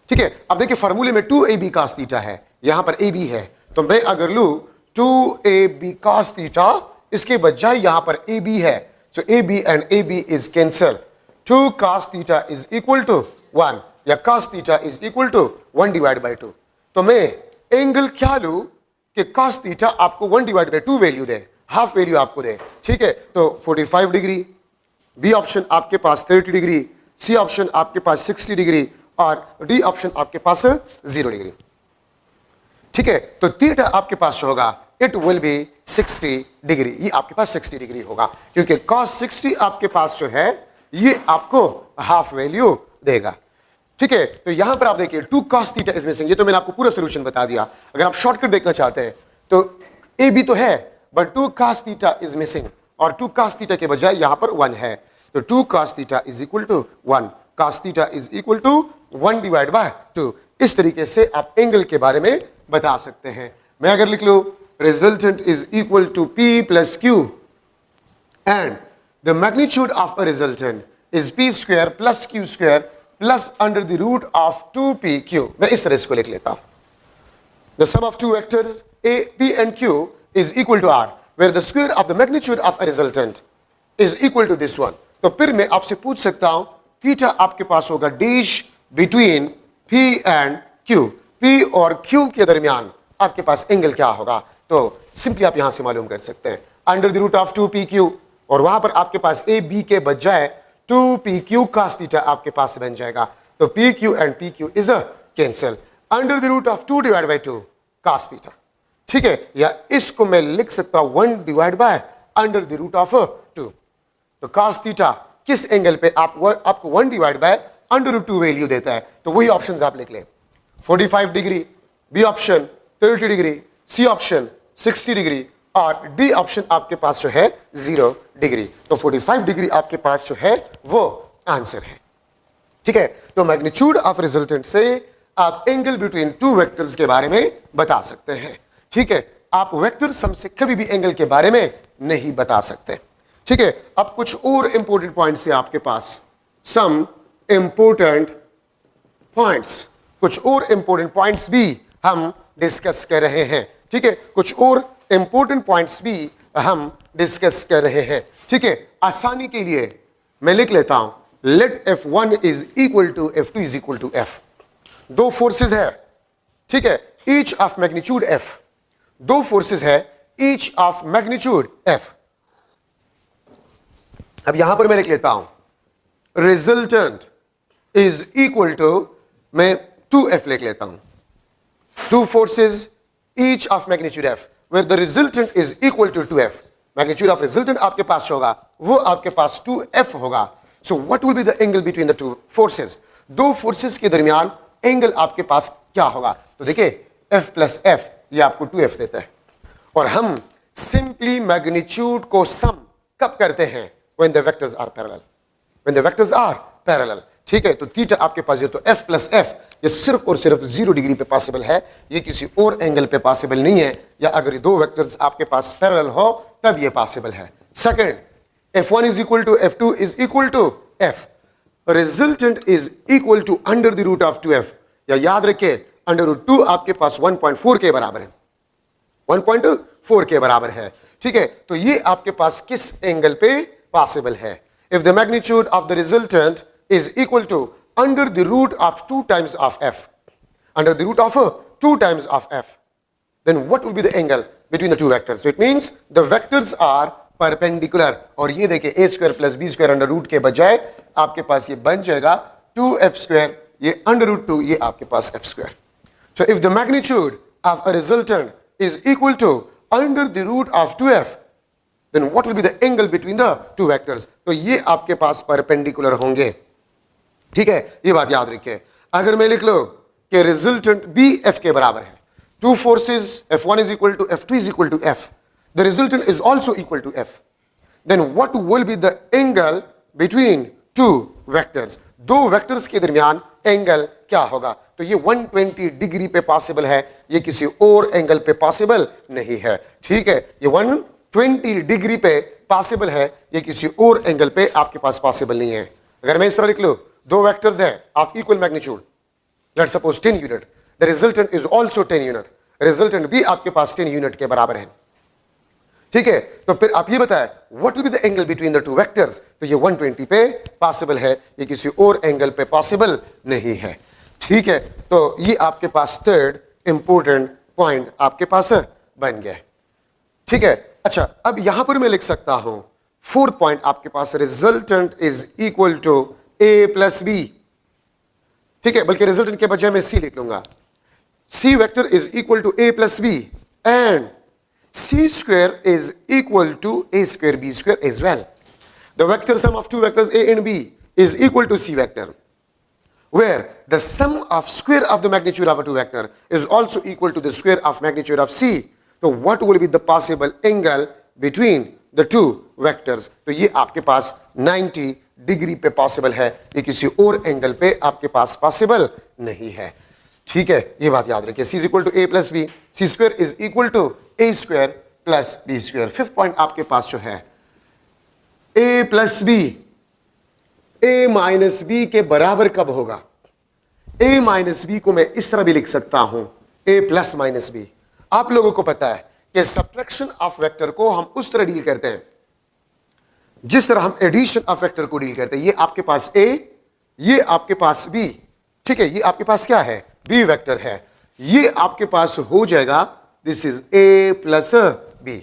ठीक है। अब देखिए फॉर्मूले में 2AB cos थीटा है, यहां पर AB है, तो मैं अगर लूं 2AB cos थीटा, इसके बजाय यहां पर AB है, so AB and AB is cancel, 2 cos theta is equal to 1 या cos theta is equal to 1 divide by 2। तो मैं एंगल क्या लूं कि cos थीटा आपको 1 divide by 2 value they, half value आपको दे, ठीक है। तो 45 डिग्री, बी ऑप्शन आपके पास 30 डिग्री, सी ऑप्शन आपके पास 60 डिग्री और डी ऑप्शन आपके पास 0 डिग्री, ठीक है। तो थीटा आपके पास होगा इट विल बी 60 डिग्री, ये आपके पास 60 डिग्री होगा क्योंकि cos 60 आपके पास जो है ये आपको हाफ वैल्यू देगा, ठीक है। तो यहां पर आप देखिए 2 cos थीटा इज मिसिंग, ये तो मैंने आपको पूरा सॉल्यूशन बता दिया। अगर आप शॉर्टकट देखना चाहते हैं तो ए बी तो है but 2 cos theta is missing और 2 cos थीटा के बजाय यहां पर 1 है, तो 2 cos theta is equal to 1, cos theta is equal to 1 divide by 2। इस तरीके से आप एंगल के बारे में बता सकते हैं। मैं अगर लिख लूं resultant is equal to P plus Q and the magnitude of a resultant is P square plus Q square plus under the root of 2PQ। मैं इस तरह इसको लिख लेता हूं, the sum of two vectors A, P and Q is equal to R, where the square of the magnitude of a resultant is equal to this one। तो फिर मैं आपसे पूछ सकता हूं थीटा आपके पास होगा dash between P and Q, P और Q के दरमियान आपके पास एंगल क्या होगा? तो सिंपली आप यहां से मालूम कर सकते हैं under the root of 2PQ, और वहां पर आपके पास A B के बजाय 2PQ cos थीटा आपके पास बन जाएगा, तो PQ and PQ is a cancel, under the root of 2 divide by 2 cos theta, ठीक है। या इसको मैं लिख सकता हूं 1 divide by under the root of 2। तो cos थीटा किस एंगल पे आपको 1 divide by under root 2 value देता है, तो वही ऑप्शंस आप लिख लें, 45 degree, B option 30 degree, C option 60 degree और डी ऑप्शन आपके पास जो है 0 डिग्री। तो 45 डिग्री आपके पास जो है वो आंसर है, ठीक है। तो मैग्नीट्यूड ऑफ रिजल्टेंट से आप एंगल बिटवीन टू वेक्टर्स के बारे में बता सकते हैं, ठीक है। आप वेक्टर सम से कभी भी एंगल के बारे में नहीं बता सकते, ठीक है। अब कुछ और इंपॉर्टेंट पॉइंट्स है आपके पास, सम इंपॉर्टेंट पॉइंट्स, कुछ और इंपॉर्टेंट पॉइंट्स भी हम डिस्कस कर रहे हैं, ठीक है। कुछ और इंपॉर्टेंट पॉइंट्स भी हम डिस्कस कर रहे हैं, ठीक है। आसानी के लिए मैं लिख लेता हूं let F1 is equal to F2 is equal to F। दो फोर्सेस है, ठीक है, ईच ऑफ मैग्नीट्यूड F। दो फोर्सेस है ईच ऑफ मैग्नीट्यूड F। अब यहां पर मैं लिख लेता हूं रिजल्टेंट इज इक्वल टू, मैं 2F लिख लेता हूं, two forces each of magnitude F where the resultant is equal to 2F। Magnitude of resultant आपके पास होगा वो आपके पास 2F होगा। So what will be the angle between the two forces? दो फोर्सेस के दरमियान एंगल आपके पास क्या होगा? तो देखिए F प्लस F ये आपको 2F देता है। और हम सिंपली मैग्नीट्यूड को सम कब करते हैं? when the vectors are parallel, when the vectors are parallel, ठीक है। तो थीटा आपके पास ये तो F प्लस F ये सिर्फ और सिर्फ 0 डिग्री पे पॉसिबल है, ये किसी और एंगल पे पॉसिबल नहीं है, या अगर ये दो वेक्टर्स आपके पास पैरेलल हो तब ये पॉसिबल है। Second, F1 is equal to F2 is equal to F, resultant is equal to under the root of 2F, या याद रखिए अंडर रूट 2 आपके पास 1.4 के बराबर है, 1.4 के बराबर है, ठीक है। तो ये आपके पास किस एंगल पे पॉसिबल है? If the magnitude of the resultant is equal to under the root of 2 times of F, under the root of 2 times of F, then what will be the angle between the two vectors? So it means the vectors are perpendicular। और ये देखिए a square plus b square under root के बजाय आपके पास ये बन जाएगा 2F square, ये under root 2, ये आपके पास F square। So if the magnitude of a resultant is equal to under the root of 2F, then what will be the angle between the two vectors? तो ये आपके पास perpendicular होंगे, ठीक है, ये बात याद रखिए। अगर मैं लिख लो कि रिजल्टेंट बी एफ के बराबर है, two forces F1 is equal to F2 is equal to F, the resultant is also equal to F, then what will be the angle between two vectors? दो वेक्टर्स के दरमियान angle क्या होगा? तो ये 120 डिग्री पे पॉसिबल है, ये किसी और एंगल पे पॉसिबल नहीं है, ठीक है। ये 120 डिग्री पे पॉसिबल है, ये किसी और एंगल पे आपके पास पॉसिबल नहीं है। अगर मैं इस तरह लिख लूं, दो वेक्टर्स है of equal magnitude, let's suppose 10 unit, the resultant is also 10 unit, resultant भी आपके पास 10 यूनिट के बराबर है, ठीक है। तो फिर आप ये बताएं what will be the angle between the two vectors? तो ये 120 पे पॉसिबल है, ये किसी और एंगल पे पॉसिबल नहीं है, ठीक है। तो ये आपके पास थर्ड इंपॉर्टेंट पॉइंट आपके पास बन गया, ठीक है। अच्छा, अब यहां पर मैं लिख सकता हूं फोर्थ पॉइंट आपके पास, resultant is equal to A plus B, ठीक है, बल्कि रिजल्टेंट के बजाय मैं C लिख लूंगा। C vector is equal to A plus B and C square is equal to A square B square as well. The vector sum of two vectors A and B is equal to C vector, where the sum of square of the magnitude of a two vector is also equal to the square of magnitude of C। तो what will be the possible angle between the two vectors? तो ये आपके पास 90 degree पे possible है, ये किसी और angle पे आपके पास पॉसिबल नहीं है, ठीक है। ये बात याद रखिए, C is equal to A plus B, C square is equal to A square plus B square. Fifth point आपके पास जो है A plus B A minus B के बराबर कब होगा? A माइनस बी को मैं इस तरह भी लिख सकता हूं A प्लस माइनस बी। आप लोगों को पता है कि सब्ट्रैक्शन ऑफ वेक्टर को हम उस तरह डील करते हैं जिस तरह हम एडिशन ऑफ वेक्टर को डील करते हैं। ये आपके पास A, ये आपके पास B, ठीक है, ये आपके पास क्या है? B वेक्टर है, ये आपके पास हो जाएगा this is A plus B,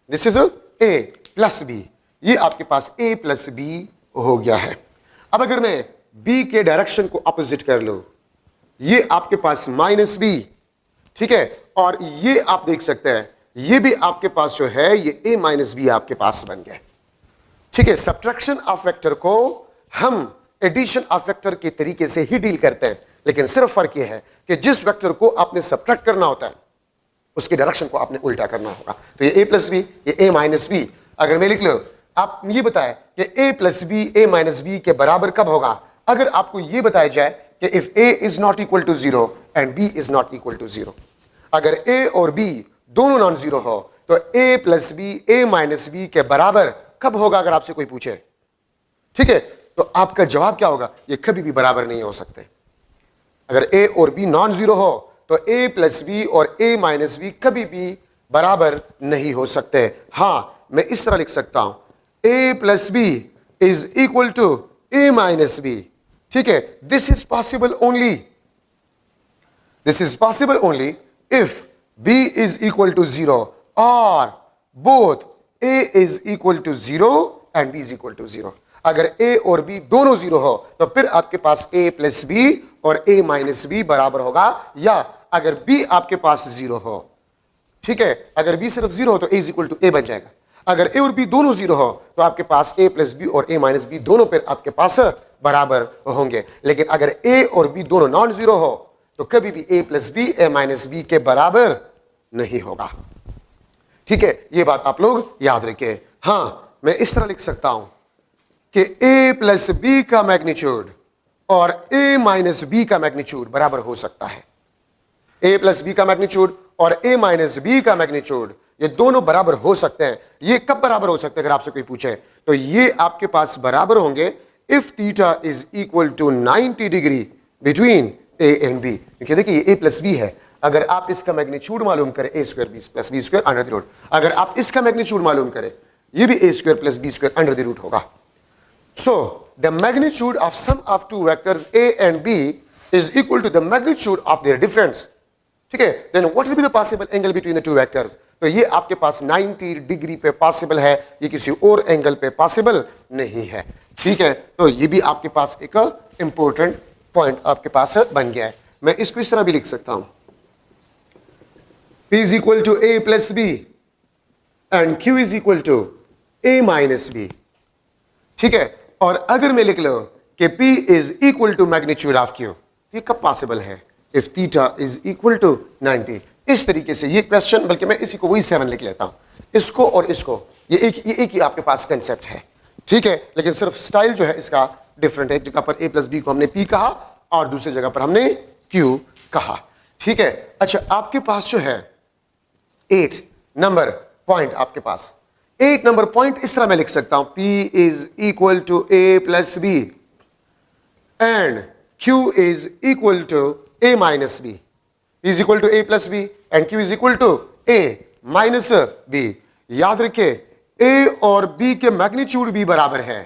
this is A plus B, ये आपके पास A प्लस बी हो गया है। अब अगर मैं B के डायरेक्शन को अपोजिट कर लूं, ये आपके पास माइनस बी, ठीक है, और ये आप देख सकते हैं ये भी आपके पास जो है ये A माइनस बी आपके पास बन गया, ठीक है। सब्ट्रैक्शन ऑफ वेक्टर को हम एडिशन ऑफ वेक्टर के तरीके से ही डील करते हैं, लेकिन सिर्फ फर्क यह है कि जिस वेक्टर को आपने सब्ट्रैक्ट करना होता है उसके डायरेक्शन को आपने उल्टा करना होगा। तो ये A प्लस बी, ये A माइनस बी। अगर मैं लिख लो, आप ये बताएं कि A plus B A minus B के बराबर कब होगा? अगर आपको ये बताया जाए कि if A is not equal to 0 and B is not equal to 0, अगर A और B दोनों नॉन जीरो हो तो A plus B A minus B के बराबर कब होगा? अगर आपसे कोई पूछे, ठीक है, तो आपका जवाब क्या होगा? ये कभी भी बराबर नहीं हो सकते। अगर A और B नॉन जीरो हो तो A प्लस बी और A माइनस बी कभी भी बराबर नहीं हो सकते। हां, मैं इस तरह लिख सकता हूं A plus B is equal to a minus B, ठीक है, this is possible only, this is possible only if b is equal to 0 और both a is equal to 0 and b is equal to 0। अगर a और b दोनों 0 हो तो फिर आपके पास a प्लस b और a माइनस बी बराबर होगा, या अगर b आपके पास 0 हो, ठीक है, अगर b सिर्फ 0 हो तो a is equal to a बन जाएगा। अगर a और b दोनों 0 हो तो आपके पास a प्लस बी और a माइनस बी दोनों फिर आपके पास बराबर होंगे। लेकिन अगर a और b दोनों नॉन 0 हो तो कभी भी a plus B a minus B के बराबर नहीं होगा, ठीक है, ये बात आप लोग याद रखिए। हां, मैं इस तरह लिख सकता हूं कि a प्लस बी का मैग्नीट्यूड और a माइनस बी का मैग्नीट्यूड बराबर हो सकता है। a प्लस बी का मैग्नीट्यूड और a माइनस बी का मैग्नीट्यूड ये दोनों बराबर हो सकते हैं। ये कब बराबर हो सकते हैं? अगर आपसे कोई पूछे तो ये आपके पास बराबर होंगे if theta is equal to 90 degree between a and b। देखिए ये a प्लस बी है, अगर आप इसका मैग्नीट्यूड मालूम करें a square B plus B square under the root, अगर आप इसका मैग्नीट्यूड मालूम करें ये भी a square plus B square under the root होगा। So the magnitude of sum of two vectors a and b is equal to the magnitude of their difference, ठीक है। Then what will be the possible angle between the two vectors? तो ये आपके पास 90 degree पे possible है, ये किसी और एंगल पे पॉसिबल नहीं है, ठीक है। तो ये भी आपके पास एक इंपॉर्टेंट पॉइंट आपके पास बन गया है। मैं इसको इस तरह भी लिख सकता हूं, P is equal to a plus B and Q is equal to a minus B, ठीक है। और अगर मैं लिख लो कि P is equal to magnitude of Q, ये कब पॉसिबल है? If theta is equal to 90। इस तरीके से ये क्वेश्चन, बल्कि मैं इसी को वही 7 लिख लेता हूं, इसको और इसको, ये एक ही आपके पास कंसेप्ट है, ठीक है, लेकिन सिर्फ स्टाइल जो है इसका डिफरेंट है। एक जगह पर a प्लस बी को हमने P कहा और दूसरी जगह पर हमने Q कहा, ठीक है। अच्छा, आपके पास जो है 8 नंबर पॉइंट, आपके पास 8 नंबर पॉइंट इस तरह मैं लिख सकता हूं, P is equal to a plus B and Q is equal to a minus B, P is equal to a plus B and Q is equal to a minus B. याद रखिए a और b के magnitude भी बराबर है,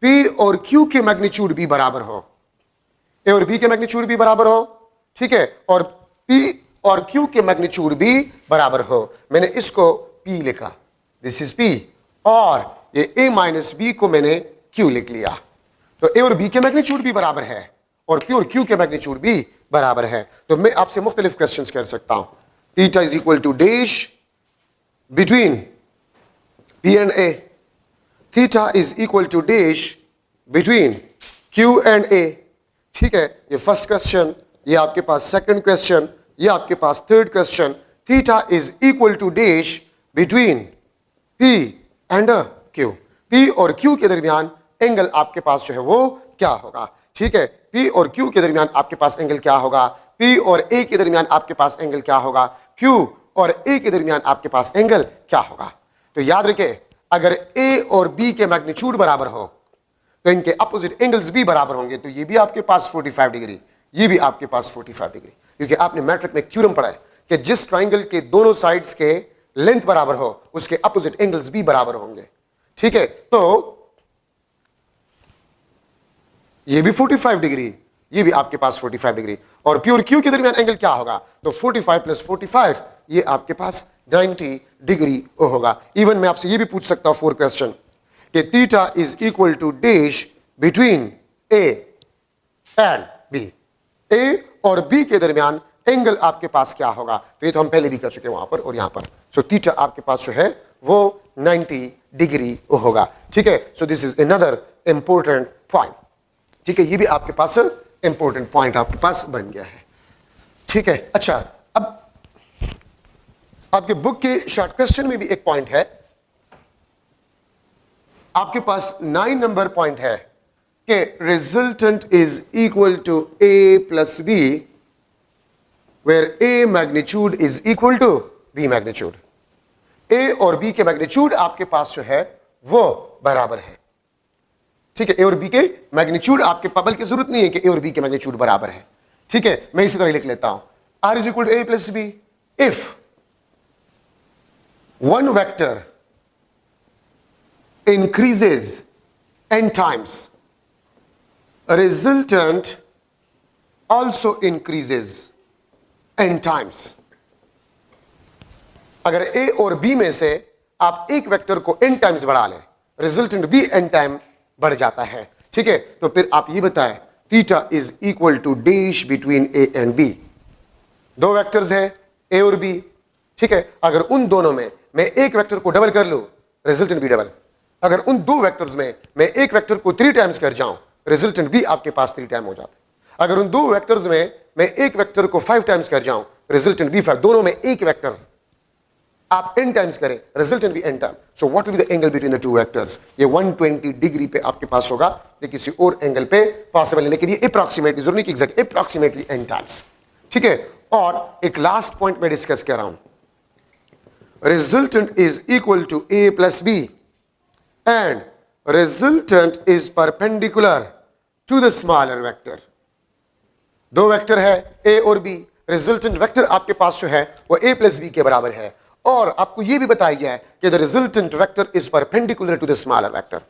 P और Q के magnitude भी बराबर हो, a और b के मैग्नीट्यूड भी बराबर हो, ठीक है, और P और Q के मैग्नीट्यूड भी बराबर हो। मैंने इसको P लिखा, दिस इज P, और ये a माइनस बी को मैंने Q लिख लिया। तो a और b के मैग्नीट्यूड भी बराबर है और P और Q के मैग्नीट्यूड भी बराबर है। तो मैं आपसे मुख्तलिफ क्वेश्चंस कर सकता हूं, theta is equal to dash between P and A, theta is equal to dash between Q and A, ठीक है। ये फर्स्ट क्वेश्चन, ये आपके पास सेकंड क्वेश्चन, ये आपके पास third question. Theta is equal to dash between P and Q, P और Q के दरमियान एंगल आपके पास जो है वो क्या होगा, ठीक है। P और Q के दरमियान आपके पास एंगल क्या होगा, P और A के दरमियान आपके पास एंगल क्या होगा, Q और A के दरमियान आपके पास एंगल क्या होगा। तो याद रखें, अगर A और B के मैग्नीट्यूड बराबर हो तो इनके अपोजिट एंगल्स भी बराबर होंगे। तो ये भी आपके पास 45 डिग्री, ये भी आपके पास 45 डिग्री, क्योंकि आपने मैट्रिक में थ्योरम पढ़ा है कि जिस ट्राइंगल के दोनों साइड्स के लेंथ बराबर हो उसके अपोजिट एंगल्स भी बराबर होंगे, ठीक है। तो ये भी 45 डिग्री, ये भी आपके पास 45 डिग्री, और P और Q के दरमियान एंगल क्या होगा? तो 45 प्लस 45 ये आपके पास 90 डिग्री होगा। इवन मैं आपसे ये भी पूछ सकता हूं 4 क्वेश्चन कि theta is equal to dash between A and B, A और B के दरमियान एंगल आपके पास क्या होगा? तो ये तो हम पहले भी कर चुके हैं वहां पर और यहां पर। सो थीटा आपके पास जो है वो 90 डिग्री होगा, ठीक है। So this is another important point, ठीक है। ये भी आपके पास इंपॉर्टेंट पॉइंट आपके पास बन गया है, ठीक है। अच्छा, अब आपके बुक के शॉर्ट क्वेश्चन में भी एक पॉइंट है, आपके पास 9 नंबर पॉइंट है कि resultant is equal to A plus B where A magnitude is equal to B magnitude. A और B के मैग्नीट्यूड आपके पास जो है वो बराबर है, ठीक है। A और B के मैग्नीट्यूड आपके पास, बल्कि जरूरत नहीं है कि A और B के मैग्नीट्यूड बराबर है, ठीक है। मैं इसी तरह लिख लेता हूं, R is equal to A plus B if one vector increases n times resultant also increases n times. अगर a और b में से आप एक वेक्टर को n टाइम्स बढ़ा लें, रिजल्टेंट भी n टाइम बढ़ जाता है, ठीक है? तो फिर आप ये बताएं theta is equal to dash between a and b. दो वेक्टर्स है a और b, ठीक है? अगर उन दोनों में मैं एक वेक्टर को डबल कर लूं, रिजल्टेंट भी डबल. अगर उन दो वेक्टर्स में मैं एक वेक्टर को 3 टाइम्स कर जाऊं, रिजल्टेंट भी आपके पास 3 टाइम हो जाता है. अगर उन दो वेक्टर्स में मैं एक वेक्टर को 5 टाइम्स कर जाऊं, रिजल्टेंट भी 5. दोनों में एक वेक्टर आप n टाइम्स करें, रिजल्टेंट भी n time. So what will be the angle between the two vectors? ये 120 डिग्री पे आपके पास होगा. ये किसी और एंगल पे पॉसिबल है, लेकिन ये अप्रॉक्सीमेटली, जरूरी नहीं कि एग्जैक्ट, अप्रॉक्सीमेटली n टाइम्स, ठीक है? और एक लास्ट पॉइंट में डिस्कस कर रहा हूं. Resultant is equal to a plus b and resultant is perpendicular to the smaller vector. दो वेक्टर है a और b, रिजल्टेंट वेक्टर आपके पास जो है वो a प्लस b के बराबर है. और आपको यह भी बताया गया है कि the resultant vector is perpendicular to the smaller vector.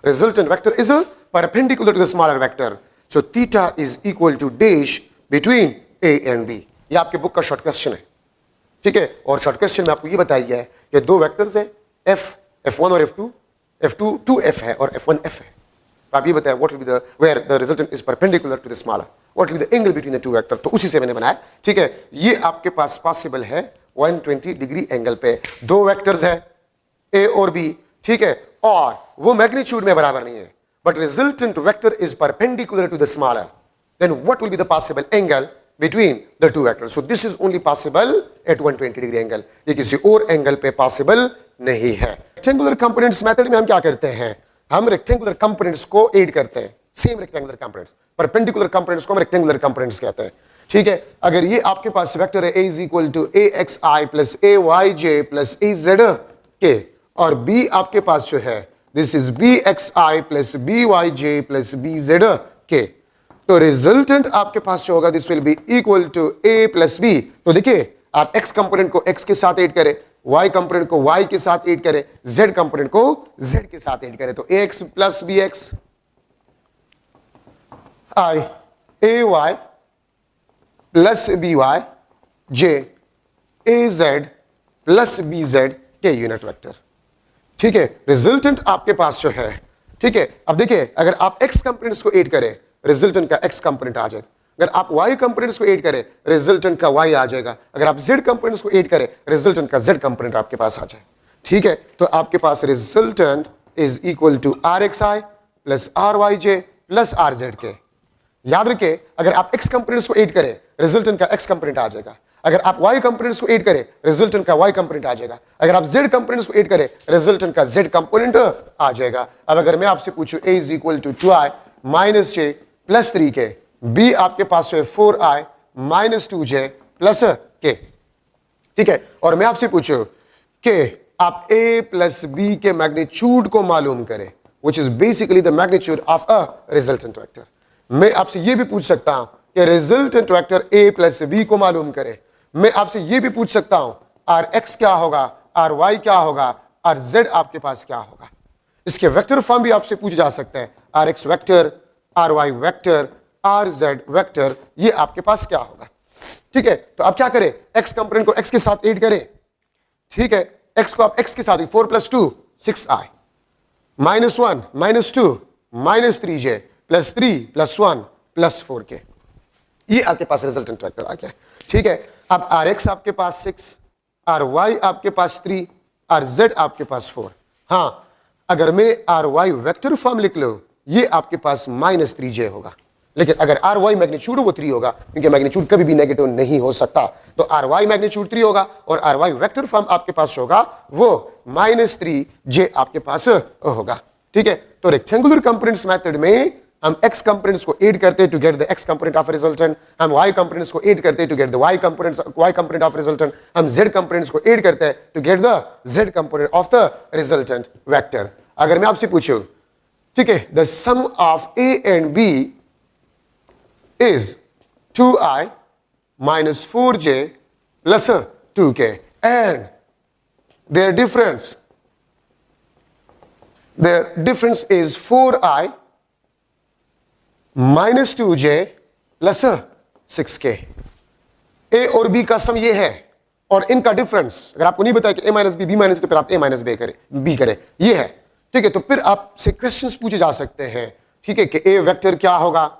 Resultant vector is perpendicular to the smaller vector. So theta is equal to dash between a and b. ये आपके बुक का शॉर्ट क्वेश्चन है, ठीक है? और शॉर्ट क्वेश्चन में आपको ये बताया गया है कि दो वेक्टर्स है f1 और f2 2f है और f1 f है. तो आप ये बताया what will be the where the resultant is perpendicular to the smaller, what will be the angle between the two vectors. तो उसी से मैंने बनाया, ठीक है? ये आपके पास पॉसिबल है 120 डिग्री एंगल पे. दो वेक्टर्स है a और b, ठीक है? और वो मैग्नीट्यूड में बराबर नहीं है, but resultant vector is perpendicular to the smaller. Then what will be the possible angle between the two vectors? So this is only possible at 120 degree angle. ये किसी और एंगल पे पॉसिबल नहीं है. रेक्टेंगुलर कंपोनेंट्स मेथड में हम क्या करते हैं? हम रेक्टेंगुलर कंपोनेंट्स को ऐड करते हैं. Same rectangular components, perpendicular components को हम रेक्टेंगुलर कंपोनेंट्स कहते हैं, ठीक है? अगर ये आपके पास वेक्टर है a is equal to axi plus ayj plus azk और b आपके पास जो है this is bxi plus byj plus bzk, तो रिजल्टेंट आपके पास जो होगा this will be equal to a plus b. तो देखिए आप x कंपोनेंट को x के साथ ऐड करें, y कंपोनेंट को y के साथ ऐड करें, z कंपोनेंट को z के साथ ऐड करें, तो ax plus bx i ay plus by j az plus bz के यूनिट वेक्टर, ठीक है? रिजल्टेंट आपके पास जो है, ठीक है? अब देखिए अगर आप x कंपोनेंट्स को ऐड करें, रिजल्टेंट का x कंपोनेंट आ जाएगा. अगर आप y कंपोनेंट्स को ऐड करें, रिजल्टेंट का y आ जाएगा. अगर आप z कंपोनेंट्स को ऐड करें, रिजल्टेंट का z कंपोनेंट आपके पास आ जाए, ठीक है? तो आपके पास resultant is equal to rxi plus ryj plus rzk. याद रखिए अगर आप x कंपोनेंट्स को ऐड करें, रिजल्टेंट का x कंपोनेंट आ जाएगा. अगर आप y कंपोनेंट्स को ऐड करें, रिजल्टेंट का y कंपोनेंट आ जाएगा. अगर आप z कंपोनेंट्स को ऐड करें, रिजल्टेंट का z कंपोनेंट आ जाएगा. अब अगर मैं आपसे पूछूं a is equal to 2i minus j plus 3k, b आपके पास जो है 4i minus 2j plus k, ठीक है? और मैं आपसे पूछूं कि आप a प्लस b के मैग्नीट्यूड को मालूम करें, which is basically the magnitude of a resultant vector. मैं आपसे यह भी पूछ सकता हूं कि resultant vector a plus b को मालूम करें. मैं आपसे यह भी पूछ सकता हूं rx क्या होगा, ry क्या होगा, rz आपके पास क्या होगा. इसके वेक्टर फॉर्म भी आपसे पूछे जा सकते हैं. rx vector, ry vector, rz vector, ये आपके पास क्या होगा, ठीक है? तो आप क्या करें, x कंपोनेंट को x के साथ ऐड करें, ठीक है? x को आप x के साथ 4 plus 2 6i minus 1 minus 2 minus 3j plus 3 plus 1 plus 4k. ये आपके पास रिजल्टेंट वेक्टर आ गया, ठीक है? अब rx आपके पास 6, ry आपके पास 3, rz आपके पास 4. हाँ, अगर मैं ry वेक्टर फॉर्म लिख लो, ये आपके पास माइनस 3j होगा. लेकिन अगर ry मैग्नीट्यूड वो 3 होगा, क्योंकि मैग्नीट्यूड कभी भी नेगेटिव नहीं हो सकता. तो ry मैग्नीट्यूड 3 होगा और ry वेक्टर फॉर्म आपके पास होगा वो माइनस 3j आपके पास होगा, ठीक है? तो रेक्टेंगुलर कंपोनेंट्स मेथड में हम x कंपोनेंट्स को ऐड करते हैं to get the x component of resultant, हम y कंपोनेंट्स को ऐड करते हैं to get the y component of resultant, हम z कंपोनेंट्स को ऐड करते हैं to get the z component of the resultant vector. अगर मैं आपसे पूछूं, ठीक है, the sum of a and b is 2i minus 4j plus 2k and their difference is 4i -2j plus 6k। ए और बी का सम ये है और इनका डिफरेंस अगर आपको नहीं बताया कि a माइनस बी माइनस तो फिर आप a माइनस बी करें, ये है। ठीक है, तो फिर आपसे क्वेश्चंस पूछे जा सकते हैं, ठीक है, कि a वेक्टर क्या होगा,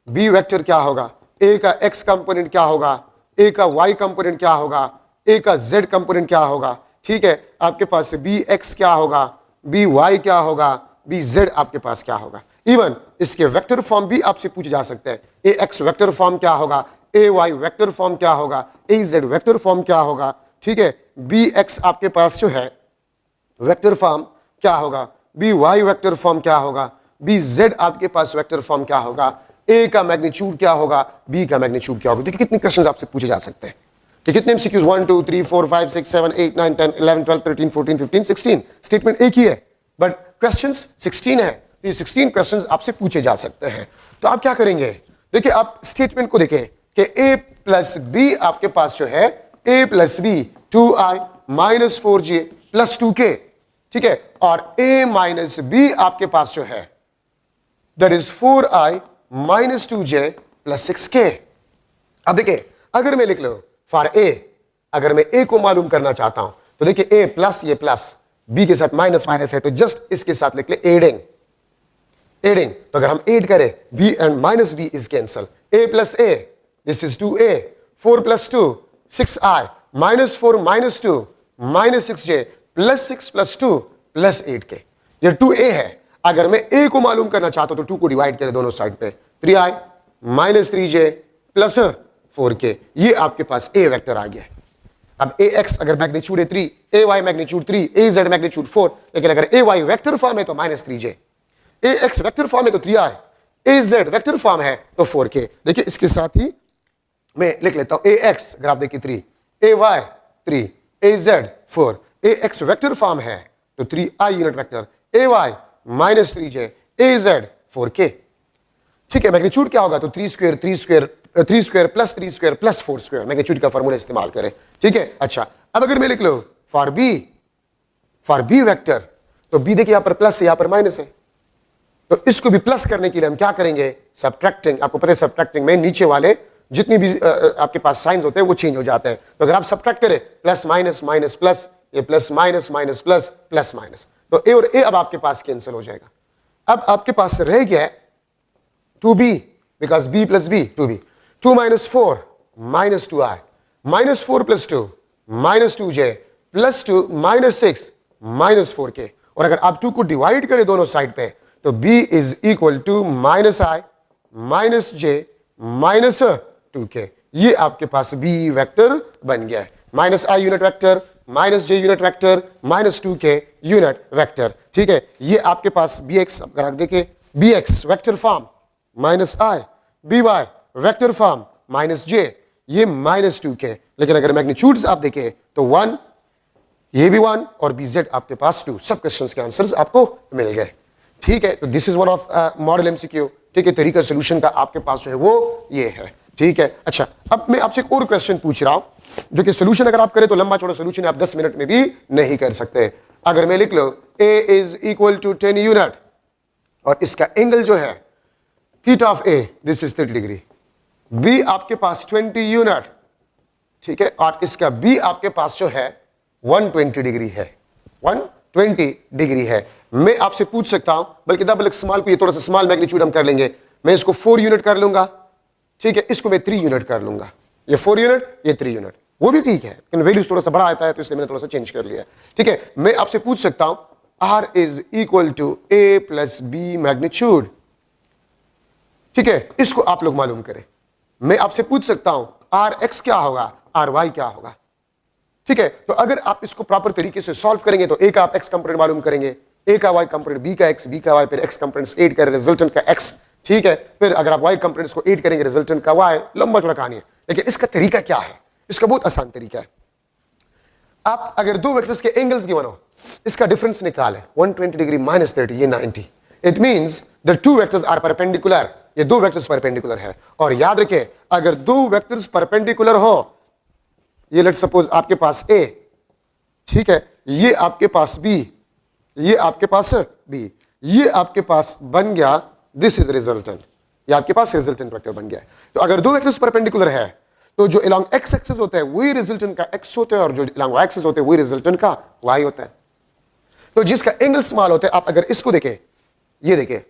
b वेक्टर क्या होगा, a का x कंपोनेंट क्या होगा, a का y कंपोनेंट क्या होगा, a का z कंपोनेंट क्या होगा। ठीक है, आपके पास bx क्या होगा, by क्या होगा, bz आपके पास क्या होगा। इवन इसके वेक्टर फॉर्म भी आपसे पूछे जा सकते हैं, ax वेक्टर फॉर्म क्या होगा, ay वेक्टर फॉर्म क्या होगा, az वेक्टर फॉर्म क्या होगा। ठीक है, bx आपके पास जो है वेक्टर फॉर्म क्या होगा, by वेक्टर फॉर्म क्या होगा, bz आपके पास वेक्टर फॉर्म क्या होगा, a का मैग्नीट्यूड क्या होगा, b का मैग्नीट्यूड क्या होगा। देखिए कितने क्वेश्चंस आपसे पूछे जा सकते हैं, कि कितने एमसीक्यूज 1 2 3 4 5 6 7 8 9 10 11 12 13 14 15 16 स्टेटमेंट एक ही है बट क्वेश्चंस 16 है। ये 16 क्वेश्चंस आपसे पूछे जा सकते हैं। तो आप क्या करेंगे, देखिए आप स्टेटमेंट को देखें कि a प्लस बी आपके पास जो है a plus B 2i minus 4j plus 2k। ठीक है, और a माइनस बी आपके पास जो है that is 4i minus 2j plus 6k। अब देखिए अगर मैं लिख लो फॉर a, अगर मैं a को मालूम करना चाहता हूं तो देखिए a प्लस ये प्लस b के साथ माइनस माइनस है तो जस्ट इसके साथ लिख ले एडिंग। तो अगर हम एड करें b and minus b is cancel, a plus a this is 2a, 4 plus 2 6i minus 4 minus 2 minus 6j plus 6 plus 2 plus 8k। ये 2a है। अगर मैं a को मालूम करना चाहता हूं तो 2 को डिवाइड करें दोनों साइड पे, 3i minus 3j plus 4k। ये आपके पास a वेक्टर आ गया। अब ax अगर मैग्नीट्यूड है 3, ay मैग्नीट्यूड 3, az मैग्नीट्यूड 4, लेकिन अगर ay वेक्टर फॉर्म है तो minus 3j, ax vector form है तो 3i, az वेक्टर फॉर्म है तो 4k। देखिए इसके साथ ही मैं लिख लेता हूं ax अगर आप देखिए 3, ay 3, az 4, ax vector form है तो 3i unit vector, ay minus 3j, az 4k। ठीक है, मैग्नीट्यूड क्या होगा तो 3 square plus 3 square plus 4 square, magnitude का फार्मूला इस्तेमाल करें। ठीक है, अच्छा अब अगर मैं लिख लो फॉर बी वेक्टर तो बी देखिए यहां पर प्लस है यहां पर माइनस है, तो इसको भी प्लस करने के लिए हम क्या करेंगे, सब्ट्रैक्टिंग। आपको पता है सब्ट्रैक्टिंग में नीचे वाले जितनी भी आपके पास साइंस होते हैं वो चेंज हो जाते हैं। तो अगर आप सब्ट्रैक्ट करें प्लस माइनस माइनस प्लस, ये plus minus minus plus plus minus, तो ए और ए अब आपके पास कैंसिल हो जाएगा। अब आपके पास रह गया 2b because b plus b 2b, 2 minus 4 minus 2i minus 4 plus 2 minus 2j plus 2 minus 6 minus 4k। और अगर आप 2 को डिवाइड करें दोनों साइड पे तो b is equal to minus i minus j minus 2k। ये आपके पास b वेक्टर बन गया है, minus i unit vector minus j unit vector minus 2k unit vector. ठीक है, ये आपके पास bx अगर आप देखें bx vector form minus i, by vector form minus j, ये माइनस 2k। लेकिन अगर मैग्नीट्यूड्स आप देखें तो 1, ये भी 1 और bz आपके पास 2। सब क्वेश्चंस के आंसर्स आपको मिल गए। ठीक है, तो this is one of model MCQ. ठीक है, तरीका सोल्यूशन का आपके पास जो है वो ये है। ठीक है, अच्छा अब मैं आपसे एक और क्वेश्चन पूछ रहा हूं जो कि सोल्यूशन अगर आप करें तो लंबा चौड़ा सोल्यूशन आप 10 मिनट में भी नहीं कर सकते। अगर मैं लिख लो a is equal to 10 unit और इसका एंगल जो है theta of a this is 30 degree, b आपके पास 20 यूनिट, ठीक है, और इसका b आपके पास जो है 120 डिग्री है, 120 डिग्री है। मैं आपसे पूछ सकता हूं, बल्कि डबल स्मॉल को ये थोड़ा सा स्मॉल मैग्नीट्यूड हम कर लेंगे, मैं इसको 4 यूनिट कर लूंगा, ठीक है, इसको मैं 3 यूनिट कर लूंगा, ये 4 यूनिट ये 3 यूनिट, वो भी ठीक है लेकिन वैल्यूज थोड़ा सा बड़ा आता है तो इसलिए मैंने थोड़ा सा चेंज कर लिया। ठीक है, मैं आपसे पूछ सकता हूं r is equal to a plus B magnitude. ठीक है, इसको आप लोग मालूम करें। मैं आपसे पूछ सकता हूं आर एक्स क्या होगा, आर वाई क्या होगा। ठीक है, तो अगर आप इसको प्रॉपर तरीके से सॉल्व करेंगे तो ए का आप एक्स कंपोनेंट मालूम करेंगे, ए का वाई कंपोनेंट, बी का एक्स, बी का वाई, फिर एक्स कंपोनेंट्स ऐड करें रिजल्टेंट का एक्स। ठीक है, फिर अगर आप वाई कंपोनेंट्स को ऐड करेंगे रिजल्टेंट का वाई। लंबा चौड़ा कहानी है, लेकिन इसका तरीका क्या है, इसका बहुत आसान तरीका है। आप अगर दो वेक्टर्स के एंगल्स गिवन हो, इसका डिफरेंस निकालें, 120 डिग्री माइनस 30 ये 90, it means the two vectors are perpendicular, ये दो वेक्टर्स परपेंडिकुलर है। और याद रखें अगर दो वेक्टर्स परपेंडिकुलर हो, ये लेट्स सपोज आपके पास a, ठीक है, ये आपके पास b, ये आपके पास b, ये आपके पास बन गया दिस इज रिजल्टेंट, ये आपके पास रिजल्टेंट वेक्टर बन गया है। तो अगर दो वेक्टर्स परपेंडिकुलर है तो जो अलोंग एक्स एक्सिस होता है वही रिजल्टेंट का एक्स होता है और जो अलोंग वाई एक्सिस होते हैं वही रिजल्टेंट का वाई होता है। तो जिसका एंगल स्मॉल होता है, आप अगर इसको देखें, ये देखें,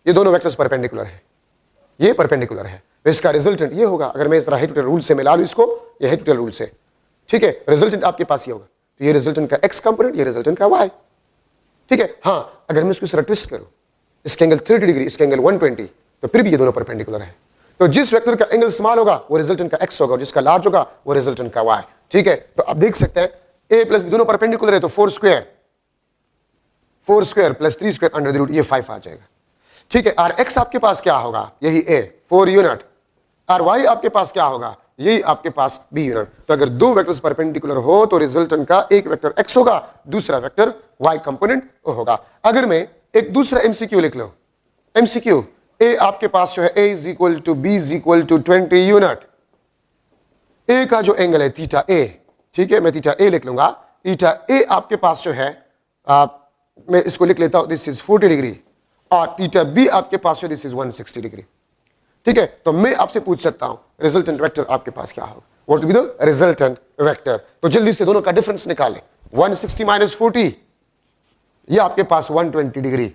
ये दोनों वेक्टर्स परपेंडिकुलर है, ये परपेंडिकुलर है, तो इसका रिजल्टेंट ये होगा। अगर मैं इस तरह हेड टू टेल रूल से मिला लूं इसको, ये हेड टू टेल रूल से, ठीक है, रिजल्टेंट आपके पास ये होगा। तो ये रिजल्टेंट का एक्स कंपोनेंट, ये रिजल्टेंट का वाई, ठीक है। हाँ, अगर मैं इसको इस तरह ट्विस्ट करूं, इसके एंगल 30 डिग्री, इसके एंगल 120, तो फिर भी ये दोनों परपेंडिकुलर है। तो जिस वेक्टर का एंगल स्मॉल होगा वो रिजल्टेंट का एक्स होगा और जिसका लार्ज होगा वो रिजल्टेंट का वाई, ठीक है। तो आप देख सकते हैं ए प्लस बी दोनों परपेंडिकुलर है, तो 4 square plus 3 square under the root, ये 5 आ जाएगा, ठीक है। आर एक्स आपके पास क्या होगा, यही ए 4 यूनिट, आर वाई आपके पास क्या होगा, यही आपके पास बी यूनिट। तो अगर दो वेक्टर्स परपेंडिकुलर हो तो रिजल्टेंट का एक वेक्टर एक्स होगा, दूसरा वेक्टर वाई कंपोनेंट होगा। अगर मैं एक दूसरा एमसीक्यू लिख लो, एमसीक्यू ए आपके पास जो है A is equal to B is equal to 20 unit, A का जो एंगल है थीटा ए, ठीक है, मैं थीटा ए लिख लूंगा। थीटा ए आपके पास जो है मैं इसको लिख लेता हूं, दिस इज 40 डिग्री, और थीटा बी आपके पास जो दिस इज 160 डिग्री, ठीक है। तो मैं आपसे पूछ सकता हूं रिजल्टेंट वेक्टर आपके पास क्या होगा, what will be the resultant vector. तो जल्दी से दोनों का डिफरेंस निकालें, 160 माइनस 40, ये आपके पास 120 डिग्री।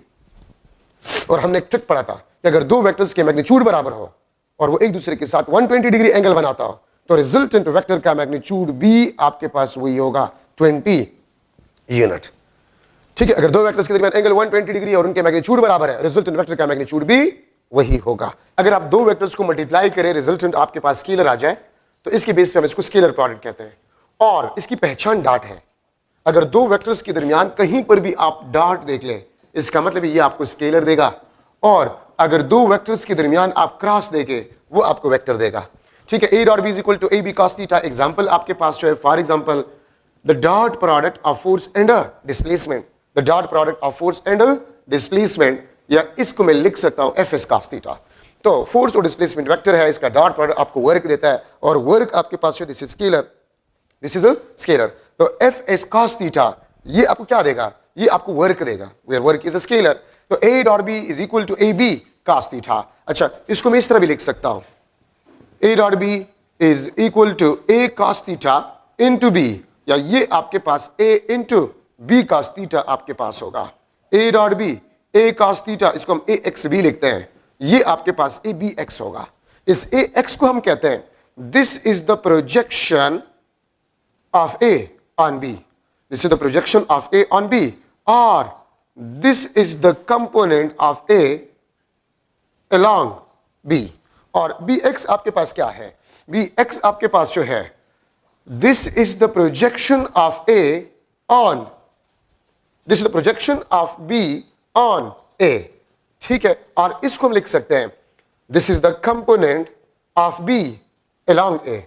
और हमने एक ट्रिक पढ़ा था कि अगर दो वेक्टर्स के मैग्नीट्यूड बराबर हो और वो एक दूसरे के साथ 120 डिग्री एंगल बनाता हो तो रिजल्टेंट वेक्टर का मैग्नीट्यूड भी आपके पास वही होगा, 20 यूनिट, ठीक है। अगर दो वेक्टर्स के दरमियान एंगल 120 डिग्री और उनके मैग्नीट्यूड बराबर है, रिजल्टेंट वेक्टर का मैग्नीट्यूड भी वही होगा। अगर आप दो वेक्टर्स को मल्टीप्लाई करें, रिजल्टेंट आपके पास स्केलर आ जाए, तो इसके बेस पे हम इसको स्केलर प्रोडक्ट कहते हैं और इसकी पहचान डॉट है। अगर दो वेक्टर्स के दरमियान कहीं पर भी आप डॉट देख लें, इसका मतलब ये आपको स्केलर देगा, और अगर दो वेक्टर्स के दरमियान आप क्रॉस देखें वो आपको वेक्टर देगा, ठीक है। A dot B is equal to A B cos theta. Example आपके पास जो है, for example the dot product of force and displacement, the dot product of force and displacement, या इसको मैं लिख सकता हूं एफ एस कॉस थीटा। तो फोर्स और डिस्प्लेसमेंट वेक्टर है, इसका डॉट प्रोडक्ट आपको वर्क देता है और वर्क आपके पास है, this is scalar, this is a scalar. तो एफ एस कॉस थीटा ये आपको क्या देगा, ये आपको वर्क देगा, where work is a scalar. तो A dot B is equal to A B cos theta. अच्छा, इसको मैं इस तरह भी लिख सकता हूं, A dot B is equal to A cos theta into B, या ये आपके पास A into B cos theta आपके पास होगा। A dot B A cos theta, इसको हम ए एक्स बी लिखते हैं, ये आपके पास ए बी एक्स होगा। इस ए एक्स को हम कहते हैं this is the projection of A on B, this is the projection of A on B, और this is the component of A along B. और बी एक्स आपके पास क्या है, बी एक्स आपके पास जो है this is the projection of A on, this is the projection of B on A, ठीक है। और इसको हम लिख सकते हैं this is the component of B along A,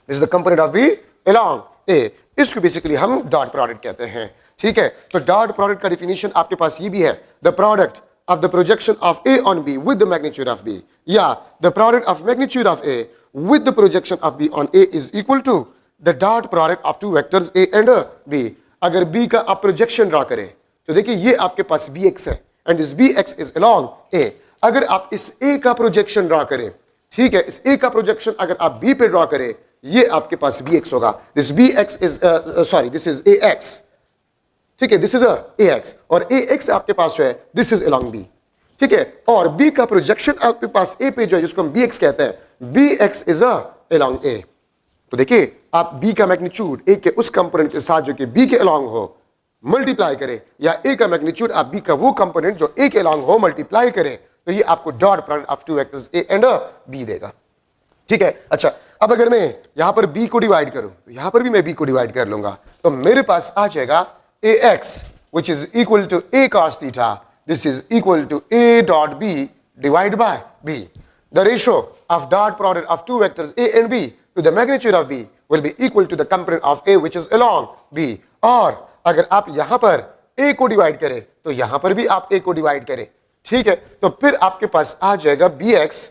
this is the component of B along A. इसको basically हम डॉट प्रोडक्ट कहते हैं, ठीक है। तो डॉट प्रोडक्ट का डिफिनीशन आपके पास ये भी है, the product of the projection of A on B with the magnitude of B, yeah, the product of magnitude of A with the projection of B on A is equal to the dot product of two vectors A and B। अगर B का आप projection draw करें तो देखिए ये आपके पास BX है and this BX is along A। अगर आप इस A का प्रोजेक्शन ड्रा करें, ठीक है, इस A का प्रोजेक्शन अगर आप B पे ड्रा करें, ये आपके पास BX होगा, this BX is this is AX, ठीक है, दिस इज ए एक्स, और ए एक्स आपके पास जो है दिस इज अलोंग बी, ठीक है। और बी का प्रोजेक्शन आपके पास ए पे जो है जिसको हम बी एक्स कहते हैं, बी एक्स इज अलोंग ए। तो देखिए आप बी का मैग्नीट्यूड ए के उस कंपोनेंट के साथ जो कि बी के अलोंग हो मल्टीप्लाई करें, या ए का मैग्नीट्यूड आप बी का वो कंपोनेंट जो ए के अलोंग हो मल्टीप्लाई करें, तो ये आपको dot product of two vectors A and B देगा, ठीक है। अच्छा, अब अगर मैं यहां पर बी को डिवाइड करूं तो यहां पर भी मैं बी को डिवाइड कर लूंगा, तो मेरे पास आ जाएगा AX which is equal to A cos theta, this is equal to A dot B divided by B. The ratio of dot product of two vectors A and B to the magnitude of B will be equal to the component of A which is along B. और अगर आप यहां पर A को divide करें तो यहां पर भी आप A को डिवाइड करें, ठीक है, तो फिर आपके पास आ जाएगा BX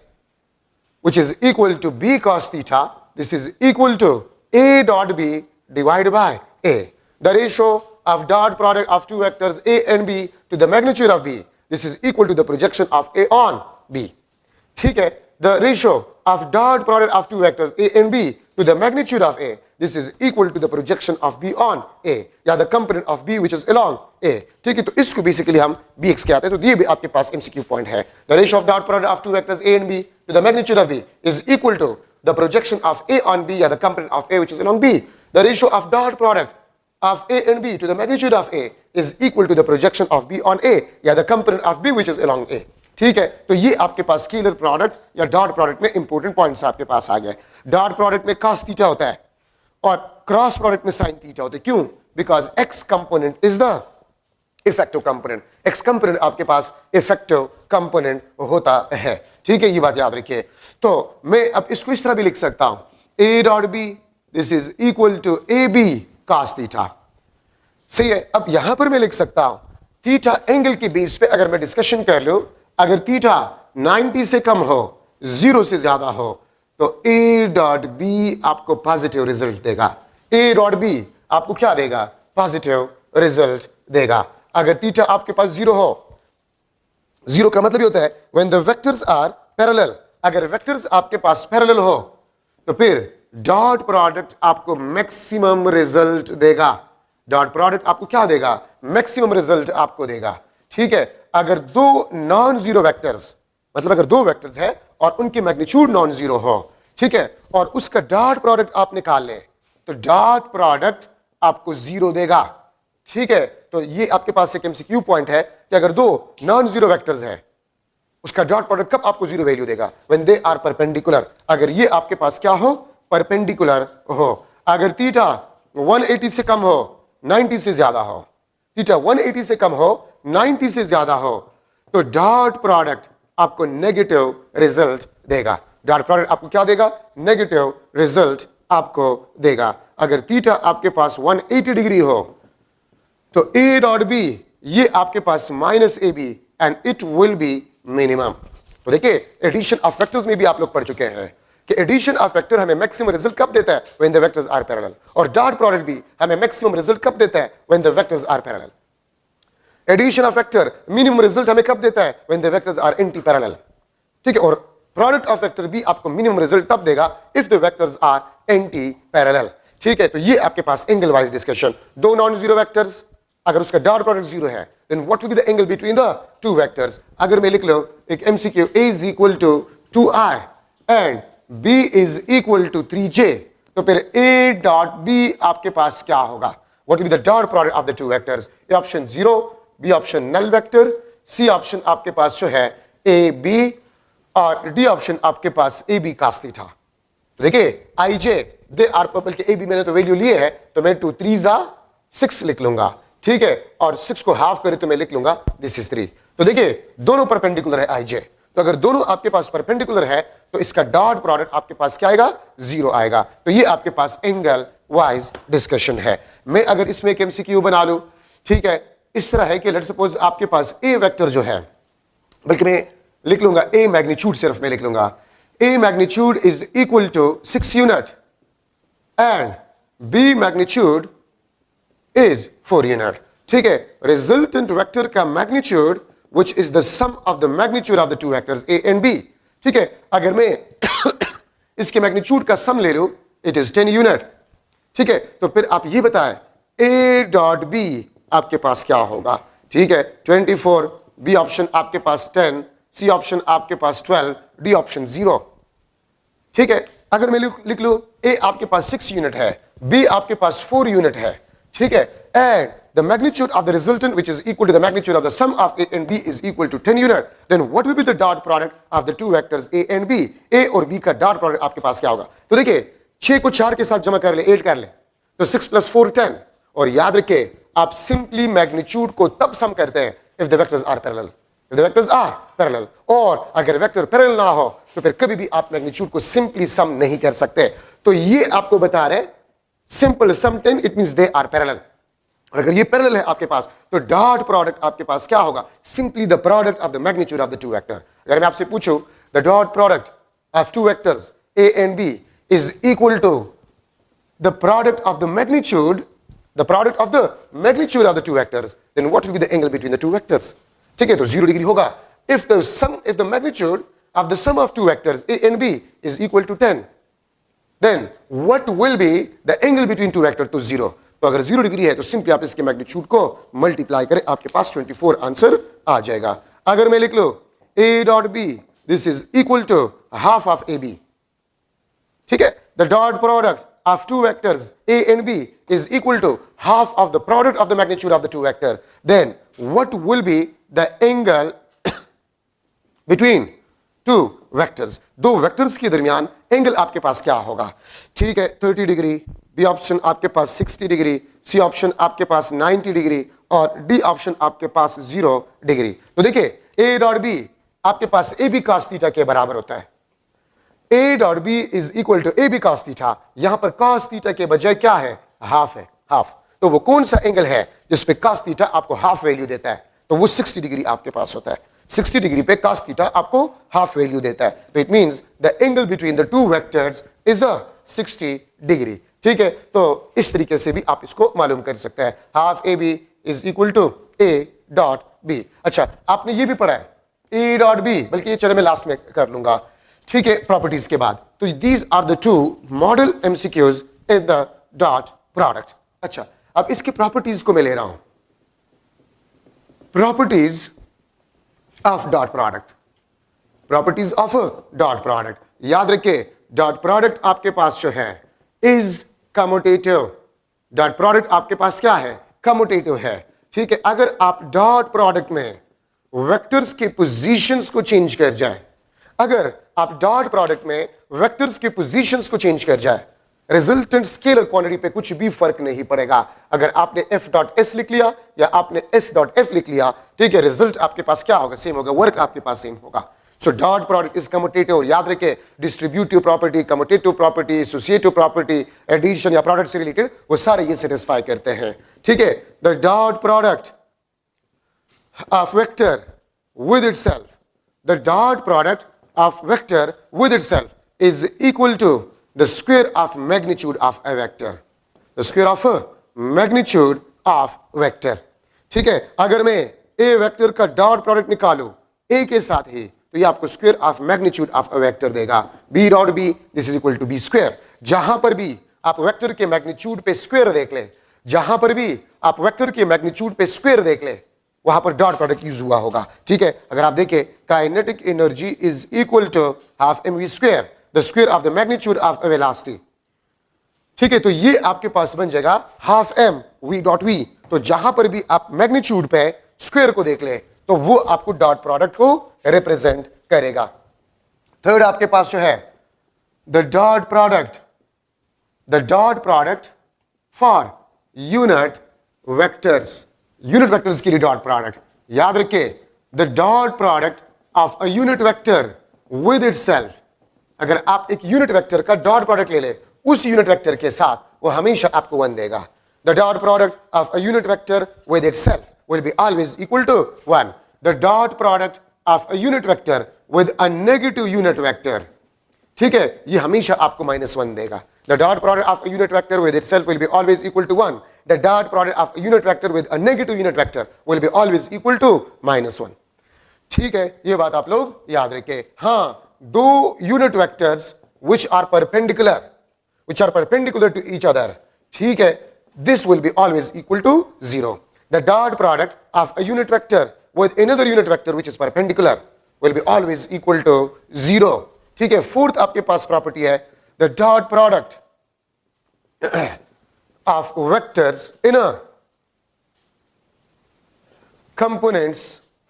which is equal to B cos theta, this is equal to A dot B divided by A. The ratio of dot product of two vectors A and B to the magnitude of B, this is equal to the projection of A on B, ठीक है, the ratio of dot product of two vectors A and B to the magnitude of A, this is equal to the projection of B on A, या the component of B which is along A. ठीक है, तो इसको basically हम bx कहते हैं। तो ये भी आपके पास एमसीक्यू पॉइंट है। The ratio of dot product of two vectors A and B to the magnitude of B is equal to the projection of A on B, या the component of A which is along B. The ratio of dot product of A and B to the magnitude of A is equal to the projection of B on A, या the component of B which is along A। ठीक है, तो ये आपके पास scalar product या dot product में important points आपके पास आ गए। डॉट प्रोडक्ट में cos थीटा होता है और क्रॉस प्रोडक्ट में sin थीटा होता है। क्यों? Because x component is the effective component. x component आपके पास इफेक्टिव कंपोनेंट होता है। ठीक है, ये बात याद रखिए। तो मैं अब इसको इस तरह भी लिख सकता हूं, A dot B this is equal to AB cos theta. सही है, अब यहां पर मैं लिख सकता हूं थीटा एंगल के बेस पे अगर मैं डिस्कशन कर लूं, अगर थीटा 90 से कम हो, 0 से ज्यादा हो, तो A डॉट बी आपको पॉजिटिव रिजल्ट देगा। A डॉट बी आपको क्या देगा? पॉजिटिव रिजल्ट देगा। अगर थीटा आपके पास 0 हो, 0 का मतलब ये होता है when the vectors are parallel, अगर वेक्टर्स आपके पास पैरेलल हो तो फिर डॉट प्रोडक्ट आपको मैक्सिमम रिजल्ट देगा। डॉट प्रोडक्ट आपको क्या देगा? मैक्सिमम रिजल्ट आपको देगा। ठीक है, अगर दो नॉन जीरो वेक्टर्स, मतलब अगर दो वेक्टर्स है और उनकी मैग्नीट्यूड नॉन जीरो हो, ठीक है, और उसका डॉट प्रोडक्ट आप निकाल लें, तो डॉट प्रोडक्ट आपको 0 देगा। ठीक है, तो ये आपके पास एक एमसीक्यू पॉइंट है कि अगर दो नॉन जीरो वेक्टर्स है, उसका डॉट प्रोडक्ट कब आपको 0 वैल्यू देगा? व्हेन दे आर परपेंडिकुलर, अगर ये आपके पास क्या हो? परपेंडिकुलर हो। अगर थीटा 180 से कम हो, 90 से ज्यादा हो, थीटा 180 से कम हो, 90 से ज्यादा हो, तो डॉट प्रोडक्ट आपको नेगेटिव रिजल्ट देगा। डॉट प्रोडक्ट आपको क्या देगा? नेगेटिव रिजल्ट आपको देगा। अगर थीटा आपके पास 180 डिग्री हो, तो ए डॉट बी ये आपके पास minus A B and it will be minimum. तो देखिए, एडिशन ऑफ वेक्टर्स में भी आप लोग पढ़ चुके हैं कि एडिशन ऑफ वेक्टर हमें मैक्सिमम रिजल्ट कब देता है? When the vectors are parallel. और डॉट प्रोडक्ट भी हमें मैक्सिमम रिजल्ट कब देता है? When the vectors are parallel. Addition of vector minimum result हमें कब देता है? When the vectors are anti parallel. ठीक है, और प्रोडक्ट ऑफ वेक्टर भी आपको मिनिमम रिजल्ट तब देगा if the vectors are anti parallel. ठीक है, तो ये आपके पास एंगल वाइज डिस्कशन। दो नॉन जीरो वेक्टर्स, अगर उसका डॉट प्रोडक्ट 0 है, then what will be the angle between the two vectors? अगर मैं लिख लो एक MCQ, A is equal to 2i and B is equal to 3j, तो फिर A डॉट B आपके पास क्या होगा? What will be the dot product of the two vectors? A option 0, B option null vector, C option आपके पास जो है AB, और डी ऑप्शन आपके पास AB cos थीटा। तो देखिए IJ दे आर पर्पल के AB मैंने तो वैल्यू लिए है, तो मैं 2 3 6 लिख लूंगा। ठीक है, और 6 को हाफ करे तो मैं लिख लूंगा दिस इज 3। तो देखिए दोनों परपेंडिकुलर है IJ, तो अगर दोनों आपके पास परपेंडिकुलर है तो इसका डॉट प्रोडक्ट आपके पास क्या आएगा? 0 आएगा। तो ये आपके पास एंगल वाइज डिस्कशन है। मैं अगर इसमें एक एमसीक्यू बना लूं, ठीक है, इस तरह है कि लेट्स सपोज आपके पास ए वेक्टर जो है, बल्कि मैं लिख लूंगा ए मैग्नीट्यूड, सिर्फ मैं लिख लूंगा A magnitude is equal to 6 unit and B magnitude is 4 unit. ठीक है, रिजल्टेंट वेक्टर का magnitude which is the sum of the magnitude of the two vectors A and B। ठीक है, अगर मैं इसके मैग्नीट्यूड का सम ले लूं, it is 10 यूनिट। ठीक है, तो फिर आप ये बताएं A डॉट B आपके पास क्या होगा? ठीक है, 24, B ऑप्शन आपके पास 10, C ऑप्शन आपके पास 12, D ऑप्शन 0। ठीक है, अगर मैं लिख लूं A आपके पास 6 यूनिट है, B आपके पास 4 यूनिट है, ठीक है, and the magnitude of the resultant which is equal to the magnitude of the sum of A and B is equal to 10 unit, then what will be the dot product of the two vectors A and B? A और B का dot product आपके पास क्या होगा? तो देखिए 6 को 4 के साथ जमा कर ले, 8 कर ले, तो 6 + 4 10। और याद रखिए आप सिंपली मैग्नीट्यूड को तब सम करते हैं if the vectors are parallel, if the vectors are parallel। और अगर वेक्टर पैरेलल ना हो तो फिर कभी भी आप मैग्नीट्यूड को सिंपली सम नहीं कर सकते। तो ये आपको बता रहे simple sum 10, it means they are parallel. और अगर ये पैरेलल है आपके पास तो डॉट प्रोडक्ट आपके पास क्या होगा? Simply the product of the magnitude of the to vector. अगर मैं आपसे पूछूं the dot product of two vectors A and B is equal to the product of the magnitude of the two vectors, then what will be the angle between the two vectors? ठीक है, तो 0 degree होगा। if the magnitude of the sum of two vectors A and B is equal to 10, then what will be the angle between two vectors? तो 0. तो अगर 0 degree है तो simply आप इसके मैग्नीट्यूड को मल्टीप्लाई करें, आपके पास 24 आंसर आ जाएगा. अगर मैं लिख लो A dot B, this is equal to half of AB. ठीक है, the dot product of two vectors A and B is equal to half of the product of the magnitude of the two vector, then what will be the angle between two vectors? दो vectors के दरमियान angle आपके पास क्या होगा? ठीक है, 30 degree, B option आपके पास 60 डिग्री, सी ऑप्शन आपके पास 90 डिग्री और डी ऑप्शन आपके पास 0 डिग्री. तो देखिए A डॉट B आपके पास AB cos थीटा के बराबर होता है. A dot B is equal to AB cos theta. यहां पर cos थीटा के बजाय क्या है? हाफ है, हाफ. तो वो कौन सा एंगल है जिसपे cos थीटा आपको हाफ वैल्यू देता है? तो वो 60 डिग्री आपके पास होता है. 60 डिग्री पे cos थीटा आपको हाफ वैल्यू देता है. तो it means the angle between the two vectors is a 60 degree. ठीक है, तो इस तरीके से भी आप इसको मालूम कर सकते हैं. Half AB is equal to A dot B. अच्छा, आपने ये भी पढ़ा है A डॉट B, बल्कि ये चलो मैं लास्ट में कर लूंगा. ठीक है, प्रॉपर्टीज के बाद. तो these are the two model MCQs in the dot product. अच्छा, अब इसकी प्रॉपर्टीज को मैं ले रहा हूं. Properties of dot product, properties of dot product. याद रखिए, डॉट प्रोडक्ट आपके पास जो है इज कम्यूटेटिव. डॉट प्रोडक्ट आपके पास क्या है? कम्यूटेटिव है. ठीक है, अगर आप डॉट प्रोडक्ट में वेक्टर्स के पोजीशंस को चेंज कर जाए, अगर आप डॉट प्रोडक्ट में वेक्टर्स के पोजीशंस को चेंज कर जाए, रिजल्टेंट स्केलर क्वांटिटी पे कुछ भी फर्क नहीं पड़ेगा. अगर आपने F डॉट S लिख लिया या आपने S डॉट F लिख लिया, ठीक है, रिजल्ट आपके पास क्या होगा? सेम होगा, वर्क आपके पास सेम होगा. So dot product is commutative. याद रखिए, distributive property, commutative property, associative property, addition या प्रोडक्ट से रिलेटेड वो सारे ये सेटिस्फाई करते हैं. ठीक है, the dot product of vector with itself, the dot product of vector with itself is equal to the square of magnitude of a vector. The square of a magnitude of vector. ठीक है, अगर मैं A vector का dot product निकालूं A के साथ ही, तो ये आपको square of magnitude of a vector देगा. B dot B this is equal to B square. जहां पर भी आप वेक्टर के मैग्नीट्यूड पे स्क्वायर देख ले, जहां पर भी आप वेक्टर के मैग्नीट्यूड पे स्क्वायर देख ले, वहां पर डॉट प्रोडक्ट यूज हुआ होगा. ठीक है, अगर आप देखें, kinetic energy is equal to half mv square, the square of the magnitude of a velocity. ठीक है, तो ये आपके पास बन जाएगा half m v dot v. तो जहां पर भी आप मैग्नीट्यूड पे स्क्वायर को देख ले, तो वो आपको डॉट प्रोडक्ट को रिप्रेजेंट करेगा. थर्ड आपके पास जो है the dot product for unit vectors. Unit vectors के लिए डॉट प्रोडक्ट. याद रखिए, the dot product of a unit vector with itself. अगर आप एक यूनिट वेक्टर का डॉट प्रोडक्ट ले ले, उस यूनिट वेक्टर के साथ वो हमेशा आपको 1 देगा. The dot product of a unit vector with itself will be always equal to 1. The dot product of a unit vector with a negative unit vector, ठीक है, ये हमेशा आपको -1 देगा. The dot product of a unit vector with itself will be always equal to 1. The dot product of a unit vector with a negative unit vector will be always equal to -1. ठीक है, ये बात आप लोग याद रखें. हाँ, दो unit vectors which are perpendicular to each other, ठीक है, this will be always equal to 0. The dot product of a unit vector with another unit vector which is perpendicular will be always equal to 0. ठीक है, fourth आपके पास property है the dot product of vectors in a components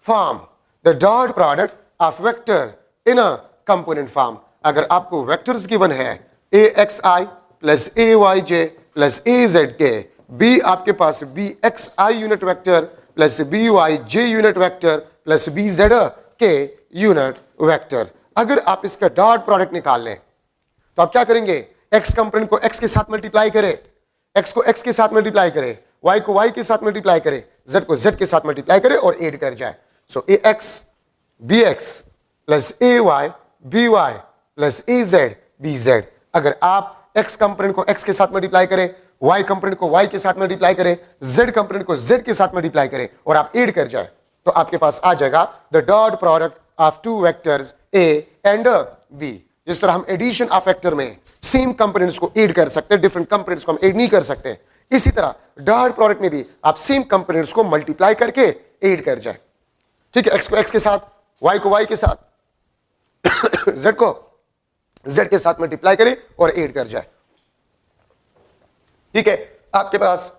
form. The dot product of vector in a component form. अगर आपको vectors given है axi plus ayj plus azk, b आपके पास bxi unit vector plus byj unit vector plus bzk unit vector. अगर आप इसका dot product निकाल लें, तो आप क्या करेंगे? x कंपोनेंट को x के साथ मल्टीप्लाई करें, x को x के साथ मल्टीप्लाई करें, y को y के साथ मल्टीप्लाई करें, z को z के साथ मल्टीप्लाई करें और ऐड कर जाए. सो ax bx plus ay by plus az bz. अगर आप x कंपोनेंट को x के साथ मल्टीप्लाई करें, y कंपोनेंट को y के साथ मल्टीप्लाई करें, z कंपोनेंट को z के साथ मल्टीप्लाई करें और आप ऐड कर जाए, तो आपके पास आ जाएगा the dot product of two vectors A and B. जिस तरह हम एडिशन ऑफ वेक्टर में सेम कंपोनेंट्स को ऐड कर सकते हैं, डिफरेंट कंपोनेंट्स को हम ऐड नहीं कर सकते, इसी तरह डॉट प्रोडक्ट में भी आप सेम कंपोनेंट्स को मल्टीप्लाई करके ऐड कर जाए। ठीक है, एक्स को एक्स के साथ, वाई को वाई के साथ, जेड को जेड के साथ मल्टीप्लाई करें और ऐड कर जाए। ठीक है, आपके पास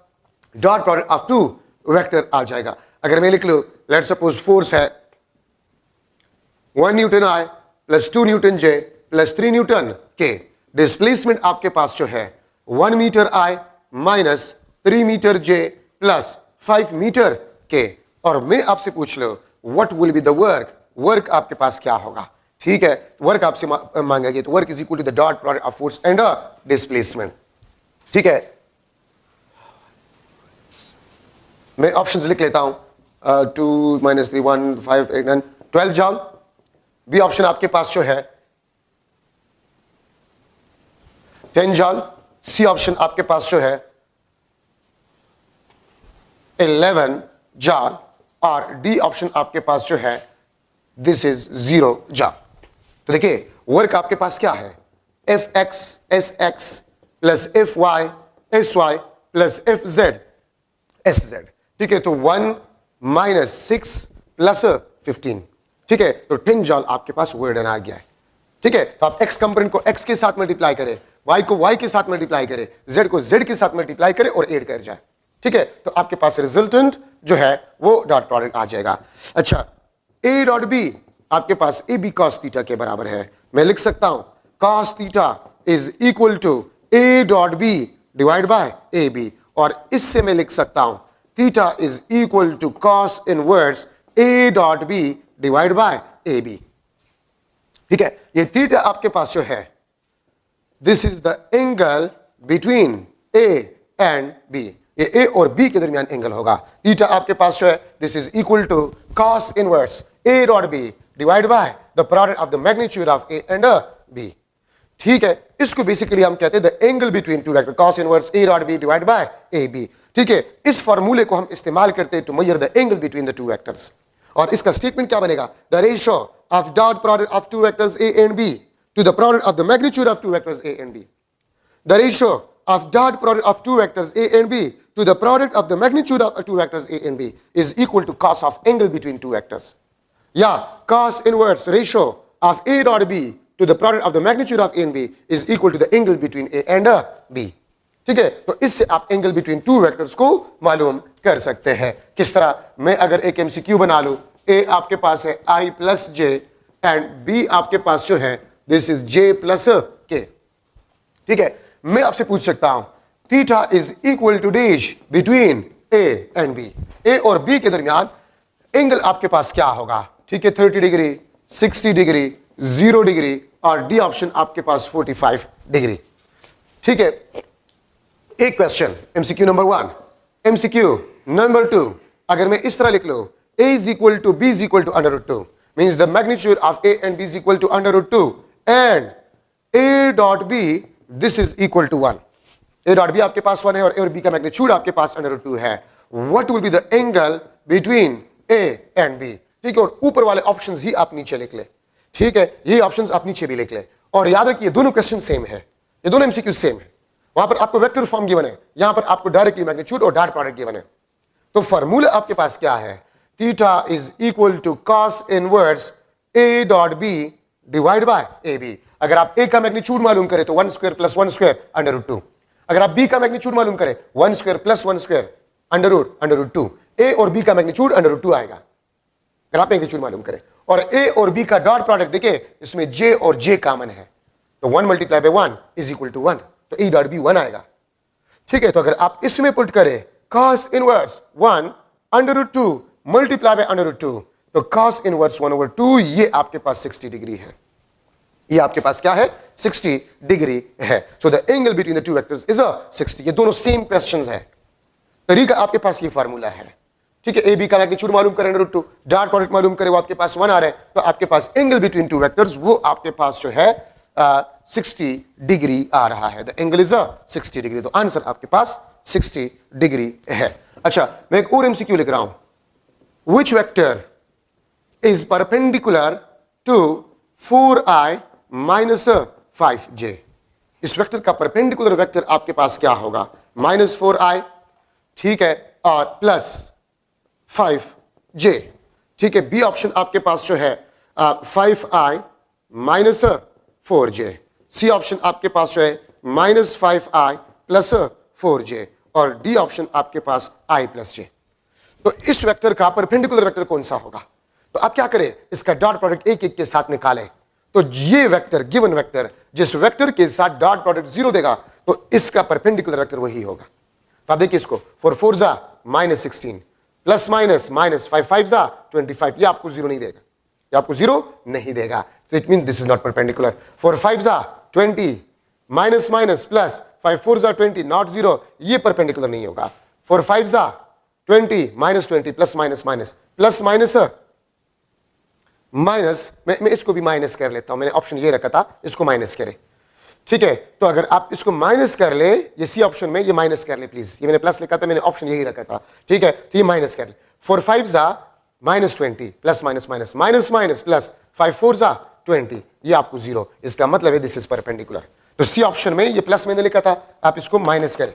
dot product of two vector आ जाएगा। अगर मैं लिख लूं, लेट सपोज फोर्स है 1 newton I plus 2 newton J plus 3 newton K, displacement आपके पास जो है 1 metre I minus 3 metre J plus 5 metre K, और मैं आपसे पूछ लो what will be the work, work आपके पास क्या होगा। ठीक है, वर्क आपसे मांगा गया, तो work is equal to the dot product of force and displacement. ठीक है, मैं ऑप्शंस लिख लेता हूं, 2 - 3 1 5 8 9 12 जॉल। बी ऑप्शन आपके पास जो है 10 जॉल। सी ऑप्शन आपके पास जो है 11 जॉल, और डी ऑप्शन आपके पास जो है दिस इज 0 जॉल। तो देखिए वर्क आपके पास क्या है, F X S X plus F Y S Y plus F Z S Z. ठीक है, तो 1 - 6 प्लस 15। ठीक है, तो 10 जॉल आपके पास वर्क डन आ गया है। ठीक है, तो आप एक्स कंपोनेंट को एक्स के साथ मल्टीप्लाई करें, वाई को वाई के साथ मल्टीप्लाई करें, जेड को जेड के साथ मल्टीप्लाई करें और ऐड कर जाए। ठीक है, तो आपके पास रिजल्टेंट जो है वो डॉट प्रोडक्ट आ जाएगा। अच्छा, ए डॉट बी आपके पास ए बी कॉस थीटा के बराबर है। मैं लिख सकता हूं cos theta is equal to A dot B divide by A B, और इससे मैं लिख सकता हूं theta is equal to cos inverse A dot B divide by A B. ठीक है, ये थीटा आपके पास जो है this is the angle between A and B, ये ए और बी के दरमियान एंगल होगा। थीटा आपके पास जो है this is equal to cos inverse A dot B divide by the product of the magnitude of A and B. ठीक है, इसको बेसिकली हम कहते हैं the angle between two vector, cos inverse A dot B divide by A B. ठीक है, इस फार्मूले को हम इस्तेमाल करते हैं to measure the angle between the two vectors, और इसका स्टेटमेंट क्या बनेगा, the ratio of dot product of two vectors A and B to the product of the magnitude of two vectors a and b. The ratio of dot product of two vectors a and b to the product of the magnitude of two vectors a and b is equal to cos of angle between two vectors. Yeah, cos inverse ratio of a dot b to the product of the magnitude of a and b is equal to the angle between a and b. ठीक है, तो इससे आप angle between two vectors को मालूम कर सकते हैं। किस तरह, मैं अगर एक एमसीक्यू बना लूं, ए आपके पास है i plus J and B आपके पास जो है दिस इज जे प्लस के। ठीक है, मैं आपसे पूछ सकता हूं theta is equal to dash between A and B, A और बी के दरमियान एंगल आपके पास क्या होगा। ठीक है, 30 डिग्री, 60 डिग्री, 0 डिग्री, और डी ऑप्शन आपके पास 45 डिग्री। ठीक है, एक question MCQ number 1, MCQ number 2, अगर मैं इस तरह लिख लूं a is equal to b is equal to under root 2 means the magnitude of a and b is equal to under root 2 and a dot b this is equal to 1. a dot b आपके पास 1 है और a और b का magnitude आपके पास under root 2 है। what will be the angle between a and b? ठीक है, और ऊपर वाले ऑप्शंस ही आप नीचे लिख ले। ठीक है, ये ऑप्शंस आप नीचे भी लिख ले, और याद रखिए दोनों क्वेश्चन सेम है, ये दोनों एमसीक्यू सेम है। वहां पर आपको वेक्टर फॉर्म गिवन है, यहां पर आपको डायरेक्टली मैग्नीट्यूड और डॉट प्रोडक्ट गिवन है। तो फार्मूला आपके पास क्या है, theta is equal to cos inverse A dot B divide by A B. अगर आप ए का मैग्नीट्यूड मालूम करें तो 1 square plus 1 square under root 2। अगर आप बी का मैग्नीट्यूड मालूम करें 1 square plus 1 square under root 2। A और बी का मैग्नीट्यूड अंडर रूट 2 आएगा अगर आप मैग्नीट्यूड मालूम करें, और ए और बी का डॉट प्रोडक्ट देखिए इसमें जे और जे कॉमन है, तो 1 multiply by 1 is equal to 1, तो ए डॉट बी 1 आएगा। ठीक है, तो अगर आप इसमें पुट करें cos inverse 1 under root 2 multiply by under root 2, तो cos इनवर्स 1 ओवर 2 ये आपके पास 60 डिग्री है, ये आपके पास क्या है 60 डिग्री है। So the angle between the two vectors is 60। ये दोनों सेम क्वेश्चंस है, तरीका आपके पास ये फार्मूला है। ठीक है, ए बी का मैग्नीट्यूड मालूम करें अंडर रूट 2, डॉट प्रोडक्ट मालूम करें वो आपके पास 1 आ रहा है, तो आपके पास एंगल बिटवीन टू वेक्टर्स वो आपके पास जो है 60 डिग्री आ रहा है। द एंगल इज 60 डिग्री, तो आंसर आपके पास 60 डिग्री है। अच्छा, मैं एक और एमसीक्यू लिख रहा हूं, which vector is perpendicular to 4i minus 5j। इस वेक्टर का परपेंडिकुलर वेक्टर आपके पास क्या होगा? -4i, ठीक है, और प्लस 5j, ठीक है। बी ऑप्शन आपके पास जो है 5i माइनस 4j। सी ऑप्शन आपके पास जो है -5i प्लस 4j, और डी ऑप्शन आपके पास i प्लस j। तो इस वेक्टर का परपेंडिकुलर वेक्टर कौन सा होगा? तो आप क्या करें, इसका डॉट प्रोडक्ट एक एक के साथ निकालें। तो ये वेक्टर, गिवन वेक्टर, जिस वेक्टर के साथ डॉट प्रोडक्ट 0 देगा, तो इसका परपेंडिकुलर वेक्टर वही होगा। तो आप देखिए इसको, 4 4 जा -16, प्लस माइनस -5 5 जा 25, ये आपको 0 नहीं देगा, ये आपको 0 नहीं देगा। तो it mean this is not perpendicular. 4 5 जा 20, माइनस माइनस प्लस 5 4 जा 20, नॉट 0, ये परपेंडिकुलर नहीं होगा। 4 5 जा 20, -20, plus minus minus plus minus minus, मैं इसको भी माइनस कर लेता हूं, मैंने ऑप्शन ये रखा था, इसको माइनस करें, ठीक है। तो अगर आप इसको माइनस कर ले, ये सी ऑप्शन में ये माइनस कर ले प्लीज, ये मैंने प्लस लिखा था, मैंने ऑप्शन यही रखा था, ठीक है। तो ये माइनस कर ले। 4 5 जा -20, plus minus minus minus minus plus 5 4 जा 20, ये आपको 0, इसका मतलब है दिस इज परपेंडिकुलर। तो सी ऑप्शन में ये प्लस मैंने लिखा था, आप इसको माइनस करें,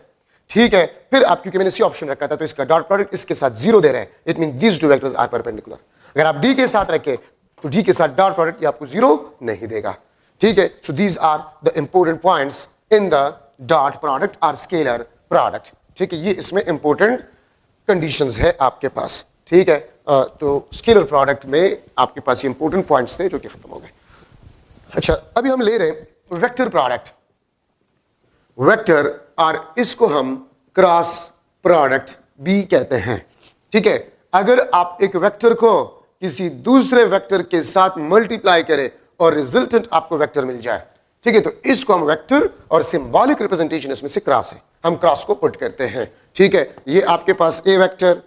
ठीक है। फिर आप, क्योंकि मैंने सी ऑप्शन रखा था, तो इसका डॉट प्रोडक्ट इसके साथ 0 दे रहे हैं, it mean these two vectors are perpendicular. अगर आप डी के साथ रखें, तो डी के साथ डॉट प्रोडक्ट ये आपको 0 नहीं देगा, ठीक है। So these are the important points in the dot product और स्केलर प्रोडक्ट, ठीक है। ये इसमें इंपॉर्टेंट कंडीशंस है आपके पास, ठीक है। तो स्केलर प्रोडक्ट में आपके पास ये इंपॉर्टेंट पॉइंट्स थे जो कि खत्म हो गए। अच्छा, अभी हम ले रहे हैं वेक्टर प्रोडक्ट, वेक्टर, और इसको हम क्रॉस प्रोडक्ट भी कहते हैं, ठीक है। अगर आप एक वेक्टर को किसी दूसरे वेक्टर के साथ मल्टीप्लाई करें और रिजल्टेंट आपको वेक्टर मिल जाए, ठीक है, तो इसको हम वेक्टर, और सिंबॉलिक रिप्रेजेंटेशन इसमें से क्रॉस है, हम क्रॉस को पुट करते हैं, ठीक है। ये आपके पास ए वेक्टर,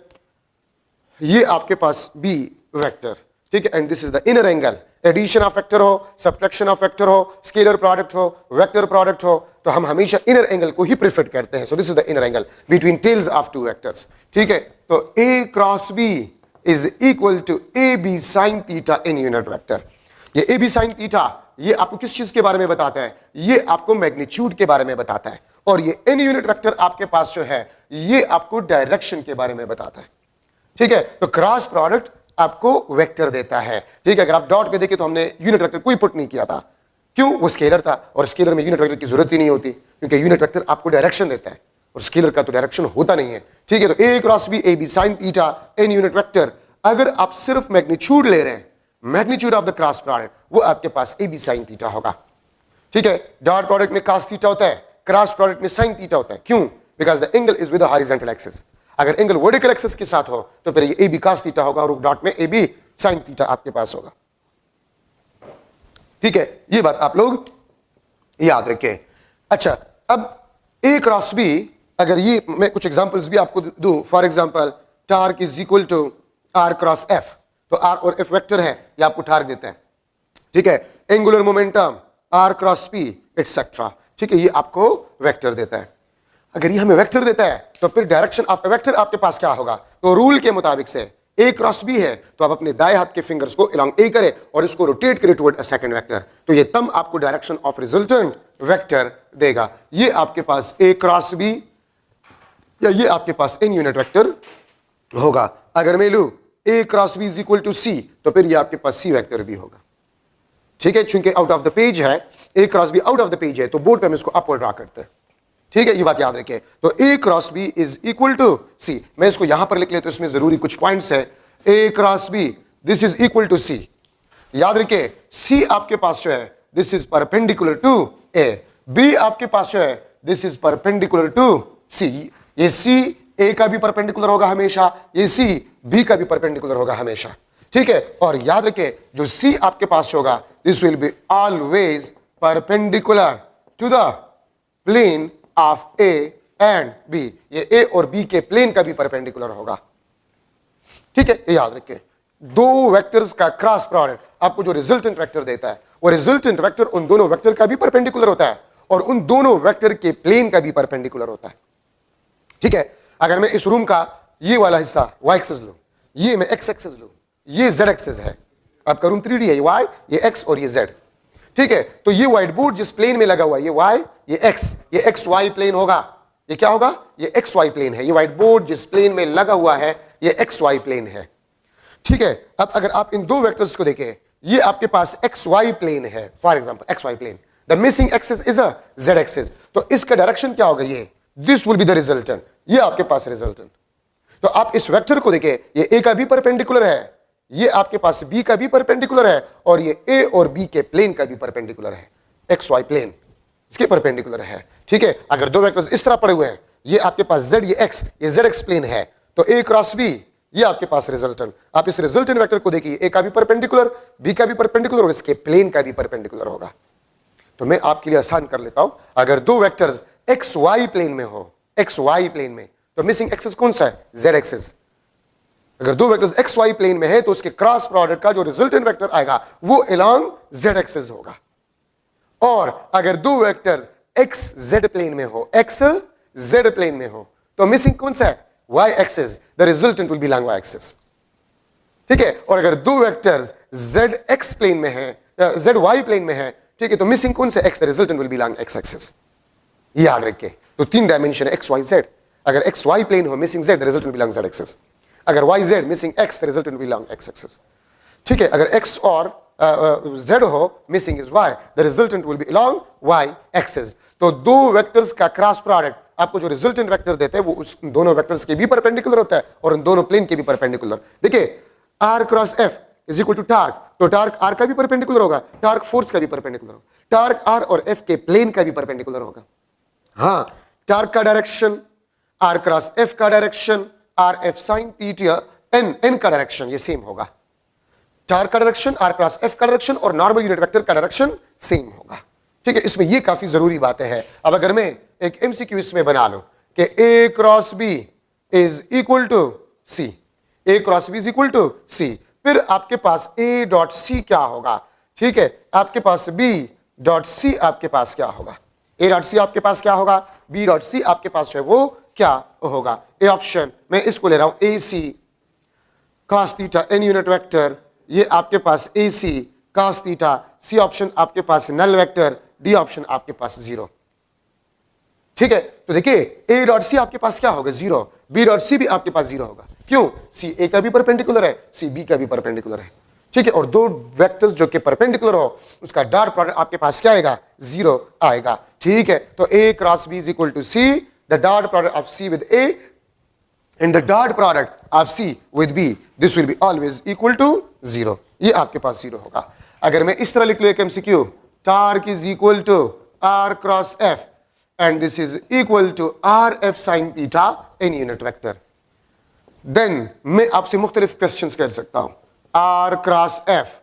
ये आपके पास बी वेक्टर, ठीक है, and this is the inner angle. Addition of vector हो, सब्ट्रैक्शन ऑफ वेक्टर हो, स्केलर प्रोडक्ट हो, वेक्टर प्रोडक्ट हो, तो हम हमेशा इनर एंगल को ही प्रेफर करते हैं। So this is the inner angle between tails of two vectors, ठीक है। तो A cross B is equal to A B sine theta in unit vector. ये ए बी साइन थीटा, ये आपको किस चीज के बारे में बताता है? ये आपको मैग्नीट्यूड के बारे में बताता है, और ये इन यूनिट वेक्टर आपके पास जो है, ये आपको डायरेक्शन के बारे में बताता है, ठीक है। तो क्रॉस प्रोडक्ट आपको वेक्टर देता है, ठीक है। अगर आप डॉट के देखें, तो हमने यूनिट वेक्टर कोई पुट नहीं किया था, क्यों? वो स्केलर था, और स्केलर में यूनिट वेक्टर की जरूरत ही नहीं होती, क्योंकि यूनिट वेक्टर आपको डायरेक्शन देता है, और स्केलर का तो डायरेक्शन होता नहीं है, ठीक है। तो A cross B, A B sine theta in unit vector. अगर आप सिर्फ मैग्नीट्यूड ले रहे हैं, magnitude of the cross product, वो आपके पास ए बी साइन थीटा होगा, ठीक है। डॉट प्रोडक्ट में cos थीटा होता है, क्रॉस प्रोडक्ट में साइन थीटा होता है, क्यों? Because the angle is with the horizontal axis. अगर एंगल वर्टिकल एक्सिस के साथ हो, तो फिर ये ए बी cos थीटा होगा, और डॉट में ए बी साइन थीटा आपके पास होगा, ठीक है। ये बात आप लोग याद रखें। अच्छा, अब ए क्रॉस बी, अगर ये मैं कुछ एग्जांपल्स भी आपको दूं, for example torque is equal to R cross F, तो आर और एफ वेक्टर है, ये आपको टार्क देता है, ठीक है। Angular momentum R cross P etcetera, ठीक है, ये आपको वेक्टर देता है। अगर ये हमें वेक्टर देता है, तो फिर डायरेक्शन ऑफ वेक्टर आपके पास क्या होगा? तो रूल के मुताबिक से ए क्रॉस बी है, तो आप अपने दाएं हाथ के फिंगर्स को अलोंग ए करें और इसको रोटेट करें टुवर्ड अ सेकंड वेक्टर, तो ये तब आपको डायरेक्शन ऑफ रिजल्टेंट वेक्टर देगा। ये आपके पास ए क्रॉस बी, या ये आपके पास इन यूनिट वेक्टर होगा। अगर मैं लूं A cross B is equal to C, तो फिर ये आपके पास सी वेक्टर भी होगा, ठीक है। चूंकि आउट ऑफ द पेज है, A cross B out of the page है, तो बोर्ड पे हम इसको अपवर्ड ड्रा करते हैं, ठीक है। ये बात याद रखिए। तो A cross B is equal to C, मैं इसको यहां पर लिख लेता हूं, इसमें जरूरी कुछ पॉइंट्स है। A cross B this is equal to C, याद रखिए। सी आपके पास जो है, this is perpendicular to A, B आपके पास जो है, this is perpendicular to C. ये सी ए का भी परपेंडिकुलर होगा हमेशा, ये सी बी का भी परपेंडिकुलर होगा हमेशा, ठीक है। और याद रखिए, जो सी आपके पास होगा, this will be always perpendicular to the plane of A and B, ये ए और बी के प्लेन का भी परपेंडिकुलर होगा, ठीक है। ये याद रखिए। दो वेक्टर्स का क्रॉस प्रोडक्ट आपको जो रिजल्टेंट वेक्टर देता है, वो रिजल्टेंट वेक्टर उन दोनों वेक्टर का भी परपेंडिकुलर होता है, और उन दोनों वेक्टर के प्लेन का भी परपेंडिकुलर होता है, ठीक है। अगर मैं इस रूम का ये वाला हिस्सा y एक्सिस लूं, ये मैं x एक्सिस लूं, ये z एक्सिस है, आपका रूम 3D है, ये y, ये x और ये z। ठीक है, तो ये व्हाइट बोर्ड जिस प्लेन में लगा हुआ है, ये y, ये x, ये xy प्लेन होगा। ये क्या होगा? ये xy प्लेन है। ये व्हाइट बोर्ड जिस प्लेन में लगा हुआ है, ये xy प्लेन है। ठीक है, अब अगर आप इन दो वेक्टर्स को देखें, ये आपके पास xy प्लेन है, for example xy plane, the missing axis is a z axis, तो इसका डायरेक्शन क्या होगा? ये this will be the resultant, ये आपके पास रिजल्टेंट। तो आप इस वेक्टर को देखें, ये a का भी परपेंडिकुलर है, ये आपके पास b का भी परपेंडिकुलर है, और ये a और b के प्लेन का भी परपेंडिकुलर है, xy प्लेन इसके परपेंडिकुलर है। ठीक है, अगर दो वेक्टर्स इस तरह पड़े हुए हैं, ये आपके पास z, ये x, ये zx प्लेन है, तो a क्रॉस b, ये आपके पास रिजल्टेंट। आप इस रिजल्टेंट वेक्टर को देखिए, a का भी परपेंडिकुलर, b का भी परपेंडिकुलर और इसके प्लेन का भी परपेंडिकुलर होगा। तो मैं आपके लिए आसान कर लेता हूं, अगर दो वेक्टर्स xy प्लेन में हो, xy प्लेन में, तो मिसिंग एक्सिस कौन सा है? z axis. अगर दो वेक्टर्स xy प्लेन में है, तो उसके क्रॉस प्रोडक्ट का जो रिजल्टेंट वेक्टर आएगा वो अलोंग z एक्सिस होगा। और अगर दो वेक्टर्स xz प्लेन में हो, xz प्लेन में हो, तो मिसिंग कौन सा है? y axis, the resultant will be along y axis. ठीक है, और अगर दो वेक्टर्स zx प्लेन में है, zy प्लेन में है, ठीक है, तो मिसिंग कौन सा? x, the resultant will be along x axis. याद रखिए, तो तीन डायमेंशन है x y z। अगर xy प्लेन हो, missing z, the resultant will be along z axis. अगर yz missing x, the resultant will be along x axis. ठीक है, अगर x और z हो, missing is y, the resultant will be along y axis. तो दो vectors का cross product आपको जो रिजल्टेंट वेक्टर देते हैं, वो उस दोनों वेक्टर्स के भी परपेंडिकुलर होता है और उन दोनों प्लेन के भी परपेंडिकुलर। देखिए, r cross f is equal to torque, तो टार्क r का भी परपेंडिकुलर होगा, टार्क फोर्स का भी परपेंडिकुलर होगा, टार्क r और f के प्लेन का भी परपेंडिकुलर होगा। हाँ, टार्क का डायरेक्शन, r क्रॉस f का direction, r f sin theta n का डायरेक्शन ये सेम होगा। टार्क का डायरेक्शन, r क्रॉस f का डायरेक्शन और नॉर्मल यूनिट वेक्टर का डायरेक्शन सेम होगा। ठीक है, इसमें ये काफी जरूरी बातें हैं। अब अगर मैं एक एमसीक्यू इसमें बना लूं कि a cross b is equal to c, a cross b is equal to c, फिर आपके पास a डॉट c क्या होगा? ठीक है, आपके पास b डॉट c आपके पास क्या होगा? a डॉट c आपके पास क्या होगा? b डॉट c आपके पास है वो क्या होगा? ए ऑप्शन मैं इसको ले रहा हूं, ac cos theta n unit vector, ये आपके पास ac cos theta, C option आपके पास नल वेक्टर, डी ऑप्शन आपके पास जीरो। ठीक है, तो देखिए a डॉट c आपके पास क्या होगा? जीरो। b डॉट c भी आपके पास जीरो होगा। क्यों? c a का भी परपेंडिकुलर है, c b का भी परपेंडिकुलर है। ठीक है, और दो वेक्टर्स जो कि परपेंडिकुलर हो, उसका डॉट प्रोडक्ट आपके पास क्या आएगा? जीरो आएगा। ठीक है, तो a cross b is equal to c, the dot product of c with a and the dot product of c with b, this will be always equal to 0। ये आपके पास 0 होगा। अगर मैं इस तरह लिख लूं एक MCQ, torque is equal to r cross f and this is equal to r f sin theta n unit vector, then मैं आपसे मुख्तलिफ क्वेश्चंस कर सकता हूं। r cross f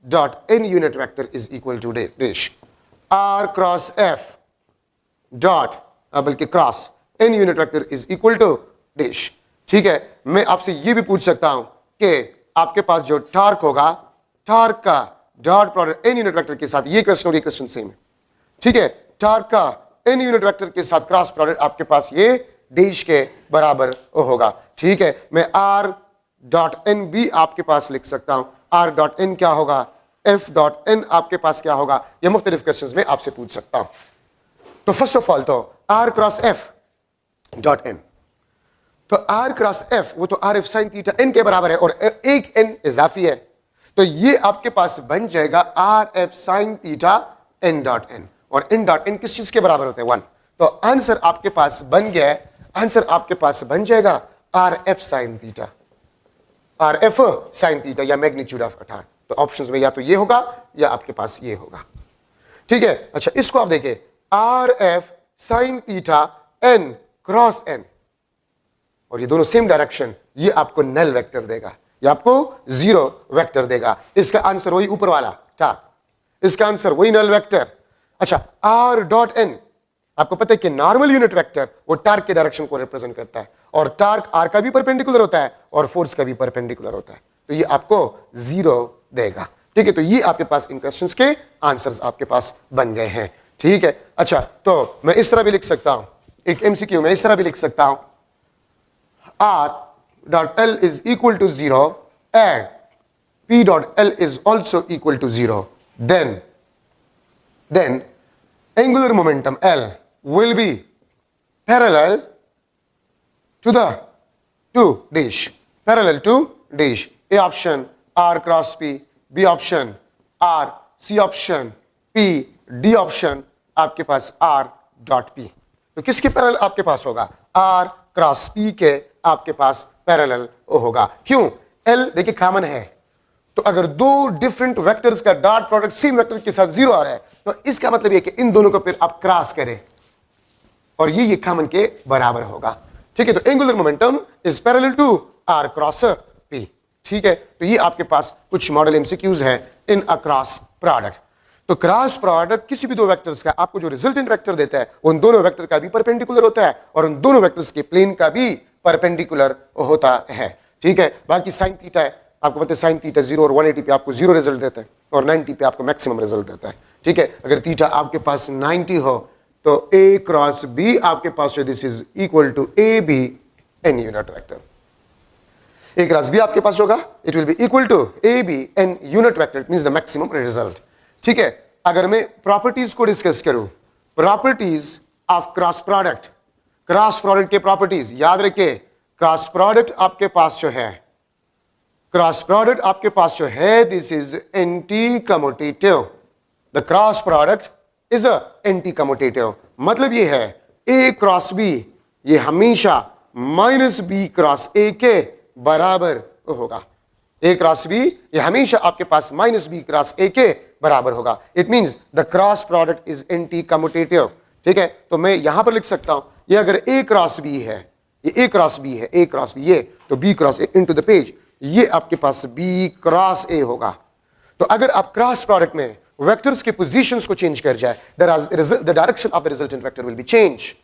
dot n unit vector is equal to dash r cross f dot बल्कि cross n unit vector is equal to dash. ठीक है, मैं आपसे यह भी पूछ सकता हूं कि आपके पास जो टार्क होगा, टार्क का dot product n unit vector के साथ, ये क्वेश्चन और ये क्वेश्चन सेम है। ठीक है, टार्क का n यूनिट वेक्टर के साथ क्रॉस प्रोडक्ट आपके पास ये डैश के बराबर होगा। ठीक है, मैं r डॉट n भी आपके पास लिख सकता हूं, r डॉट n क्या होगा, f डॉट n आपके पास क्या होगा, ये मुख्तलिफ क्वेश्चंस में आपसे पूछ सकता हूं। तो फर्स्ट ऑफ ऑल तो r cross f dot n, तो r क्रॉस f वो तो r f sin theta n के बराबर है और एक n इजाफी है, तो ये आपके पास बन जाएगा r f sin theta n dot n, और n डॉट n किस चीज के बराबर होते हैं? 1। तो आंसर आपके पास बन गया, आंसर आपके पास बन जाएगा r f sin theta, r f sin theta या मैग्नीट्यूड ऑफ अटैक। तो ऑप्शंस में या तो ये होगा या आपके पास ये होगा। ठीक है, अच्छा इसको आप देखिए, r f sin theta n cross n, और ये दोनों सेम डायरेक्शन, ये आपको नल वेक्टर देगा, ये आपको जीरो वेक्टर देगा। इसका आंसर वही ऊपर वाला टार्क, इसका आंसर वही नल वेक्टर। अच्छा, r डॉट n, आपको पता है कि नॉर्मल यूनिट वेक्टर वो टार्क के डायरेक्शन को रिप्रेजेंट करता है, और टार्क r का भी परपेंडिकुलर होता है और फोर्स का भी परपेंडिकुलर होता है, तो ये आपको जीरो देगा। ठीक है, तो ये आपके पास इन क्वेश्चंस के आंसर्स आपके पास बन गए हैं। ठीक है, अच्छा तो मैं इस तरह भी लिख सकता हूं, एक एमसीक्यू में इस तरह भी लिख सकता हूं, r dot l is equal to 0 and P dot L is also equal to 0, then angular momentum L will be parallel to the parallel to dash. A option R cross P, B option R, C option P, D option आपके पास R dot P। तो किसके parallel आपके पास होगा? R cross P के आपके पास parallel होगा। क्यों? L देखिए कॉमन है, तो अगर दो डिफरेंट वेक्टर्स का डॉट प्रोडक्ट सेम वेक्टर के साथ 0 आ रहा है तो इसका मतलब ये कि इन दोनों को फिर आप क्रॉस करें और ये कॉमन के बराबर होगा। ठीक है, तो angular momentum is parallel to R cross P। ठीक है, तो ये आपके पास कुछ मॉडल एमसीक्यूज है इन अ क्रॉस प्रोडक्ट। तो क्रॉस प्रोडक्ट किसी भी दो वेक्टर्स का आपको जो रिजल्टेंट वेक्टर देता है उन दोनों वेक्टर का भी परपेंडिकुलर होता है और उन दोनों वेक्टर्स के प्लेन का भी परपेंडिकुलर होता है। ठीक है, बाकी साइन थीटा है, आपको पता है साइन थीटा 0 और 180 पे आपको 0 रिजल्ट देता है और 90 पे आपको मैक्सिमम रिजल्ट देता है। ठीक है, अगर थीटा आपके पास 90 हो तो A क्रॉस B आपके पास this is equal to AB in unit vector. A cross B आपके पास होगा, it will be equal to AB in unit vector, it means the maximum result. ठीक है, अगर मैं प्रॉपर्टीज को डिस्कस करूं, प्रॉपर्टीज ऑफ क्रॉस प्रोडक्ट के प्रॉपर्टीज याद रखिए। क्रॉस प्रोडक्ट आपके पास जो है this is anti commutative. The cross product is a anti commutative, मतलब ये है A क्रॉस B ये हमेशा माइनस B क्रॉस A के बराबर होगा। A क्रॉस B ये हमेशा आपके पास माइनस B क्रॉस A के बराबर होगा। It means the cross product is anti commutative. ठीक है, तो मैं यहां पर लिख सकता हूं ये अगर A क्रॉस B है, ये A क्रॉस B है, A क्रॉस B ये, तो B cross A into the page ये आपके पास B क्रॉस A होगा। तो अगर आप क्रॉस प्रोडक्ट में वेक्टर्स के पोजीशंस को चेंज कर जाए, the direction of the resultant vector will be change.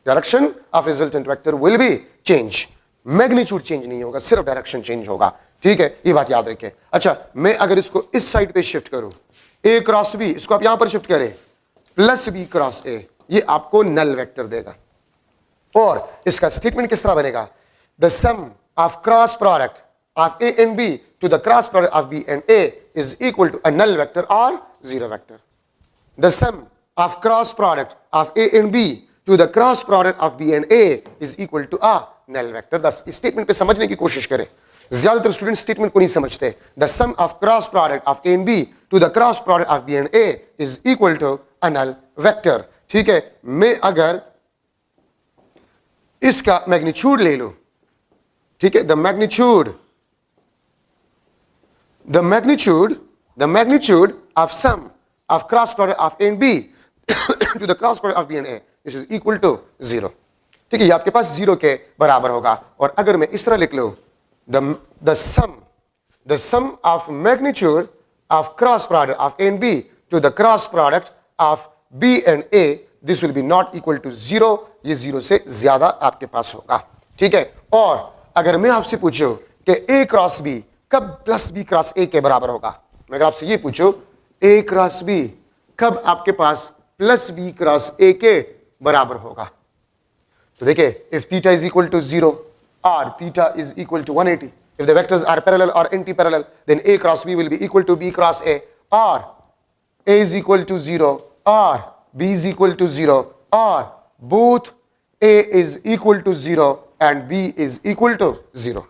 Direction of resultant vector will be change, magnitude change नहीं होगा, सिर्फ डायरेक्शन चेंज होगा। ठीक है, ये बात याद रखें। अच्छा, मैं अगर इसको इस साइड पे शिफ्ट करूं, A क्रॉस B, इसको आप यहां पर शिफ्ट करें प्लस B क्रॉस A, ये आपको नल वेक्टर देगा। और इसका स्टेटमेंट किस तरह बनेगा? The sum of cross product of A and B to the cross product of B and A is equal to a null vector or zero vector. The sum of cross product of A and B to the cross product of B and A is equal to a null vector. बस इस statement पे समझने की कोशिश करें, ज्यादातर student statement को नहीं समझते। The sum of cross product of A and B to the cross product of B and A is equal to a null vector. ठीक है, मैं अगर इसका मैग्नीट्यूड ले लूं, ठीक है, the magnitude of sum of cross product of A and B to the cross product of B and A, this is equal to 0। ठीक है, ये आपके पास 0 के बराबर होगा। और अगर मैं इस तरह लिख लूं the sum of magnitude of cross product of A and B to the cross product of B and A, this will be not equal to 0, ये 0 से ज्यादा आपके पास होगा। ठीक है, और अगर मैं आपसे पूछूं कि A क्रॉस B कब प्लस B क्रॉस A के बराबर होगा, मैं अगर आपसे ये पूछूं A क्रॉस B कब आपके पास प्लस B क्रॉस A के बराबर होगा, तो देखिए if theta is equal to 0 or theta is equal to 180, if the vectors are parallel or anti-parallel, then A cross B will be equal to B cross A, or A is equal to 0 or B is equal to 0 or both A is equal to 0 and B is equal to 0।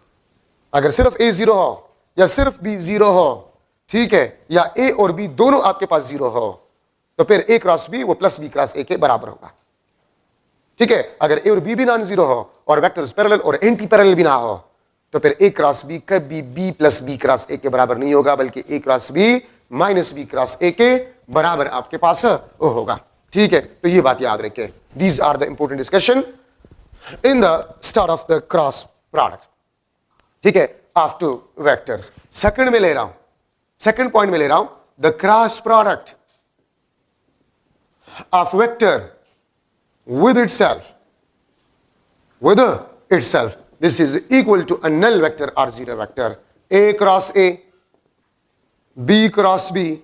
अगर सिर्फ A 0 हो या सिर्फ B 0 हो, ठीक है, या A और B दोनों आपके पास 0 हो, तो फिर A क्रॉस B वो प्लस B क्रॉस A के बराबर होगा। ठीक है, अगर A और B भी नॉन जीरो हो और वेक्टर्स पैरेलल और एंटी पैरेलल भी ना हो, तो फिर A क्रॉस B कभी B plus B cross A के बराबर नहीं होगा, बल्कि A cross B minus B cross A के बराबर आपके पास होगा। ठीक है, तो ये बात याद रखें। These are the important discussion in the start of the cross product. ठीक है, ऑफ टू वेक्टर्स। सेकंड में ले रहा हूं, सेकंड पॉइंट में ले रहा हूं the cross product of vector with itself, this is equal to a null vector or zero vector। A cross A, B cross B,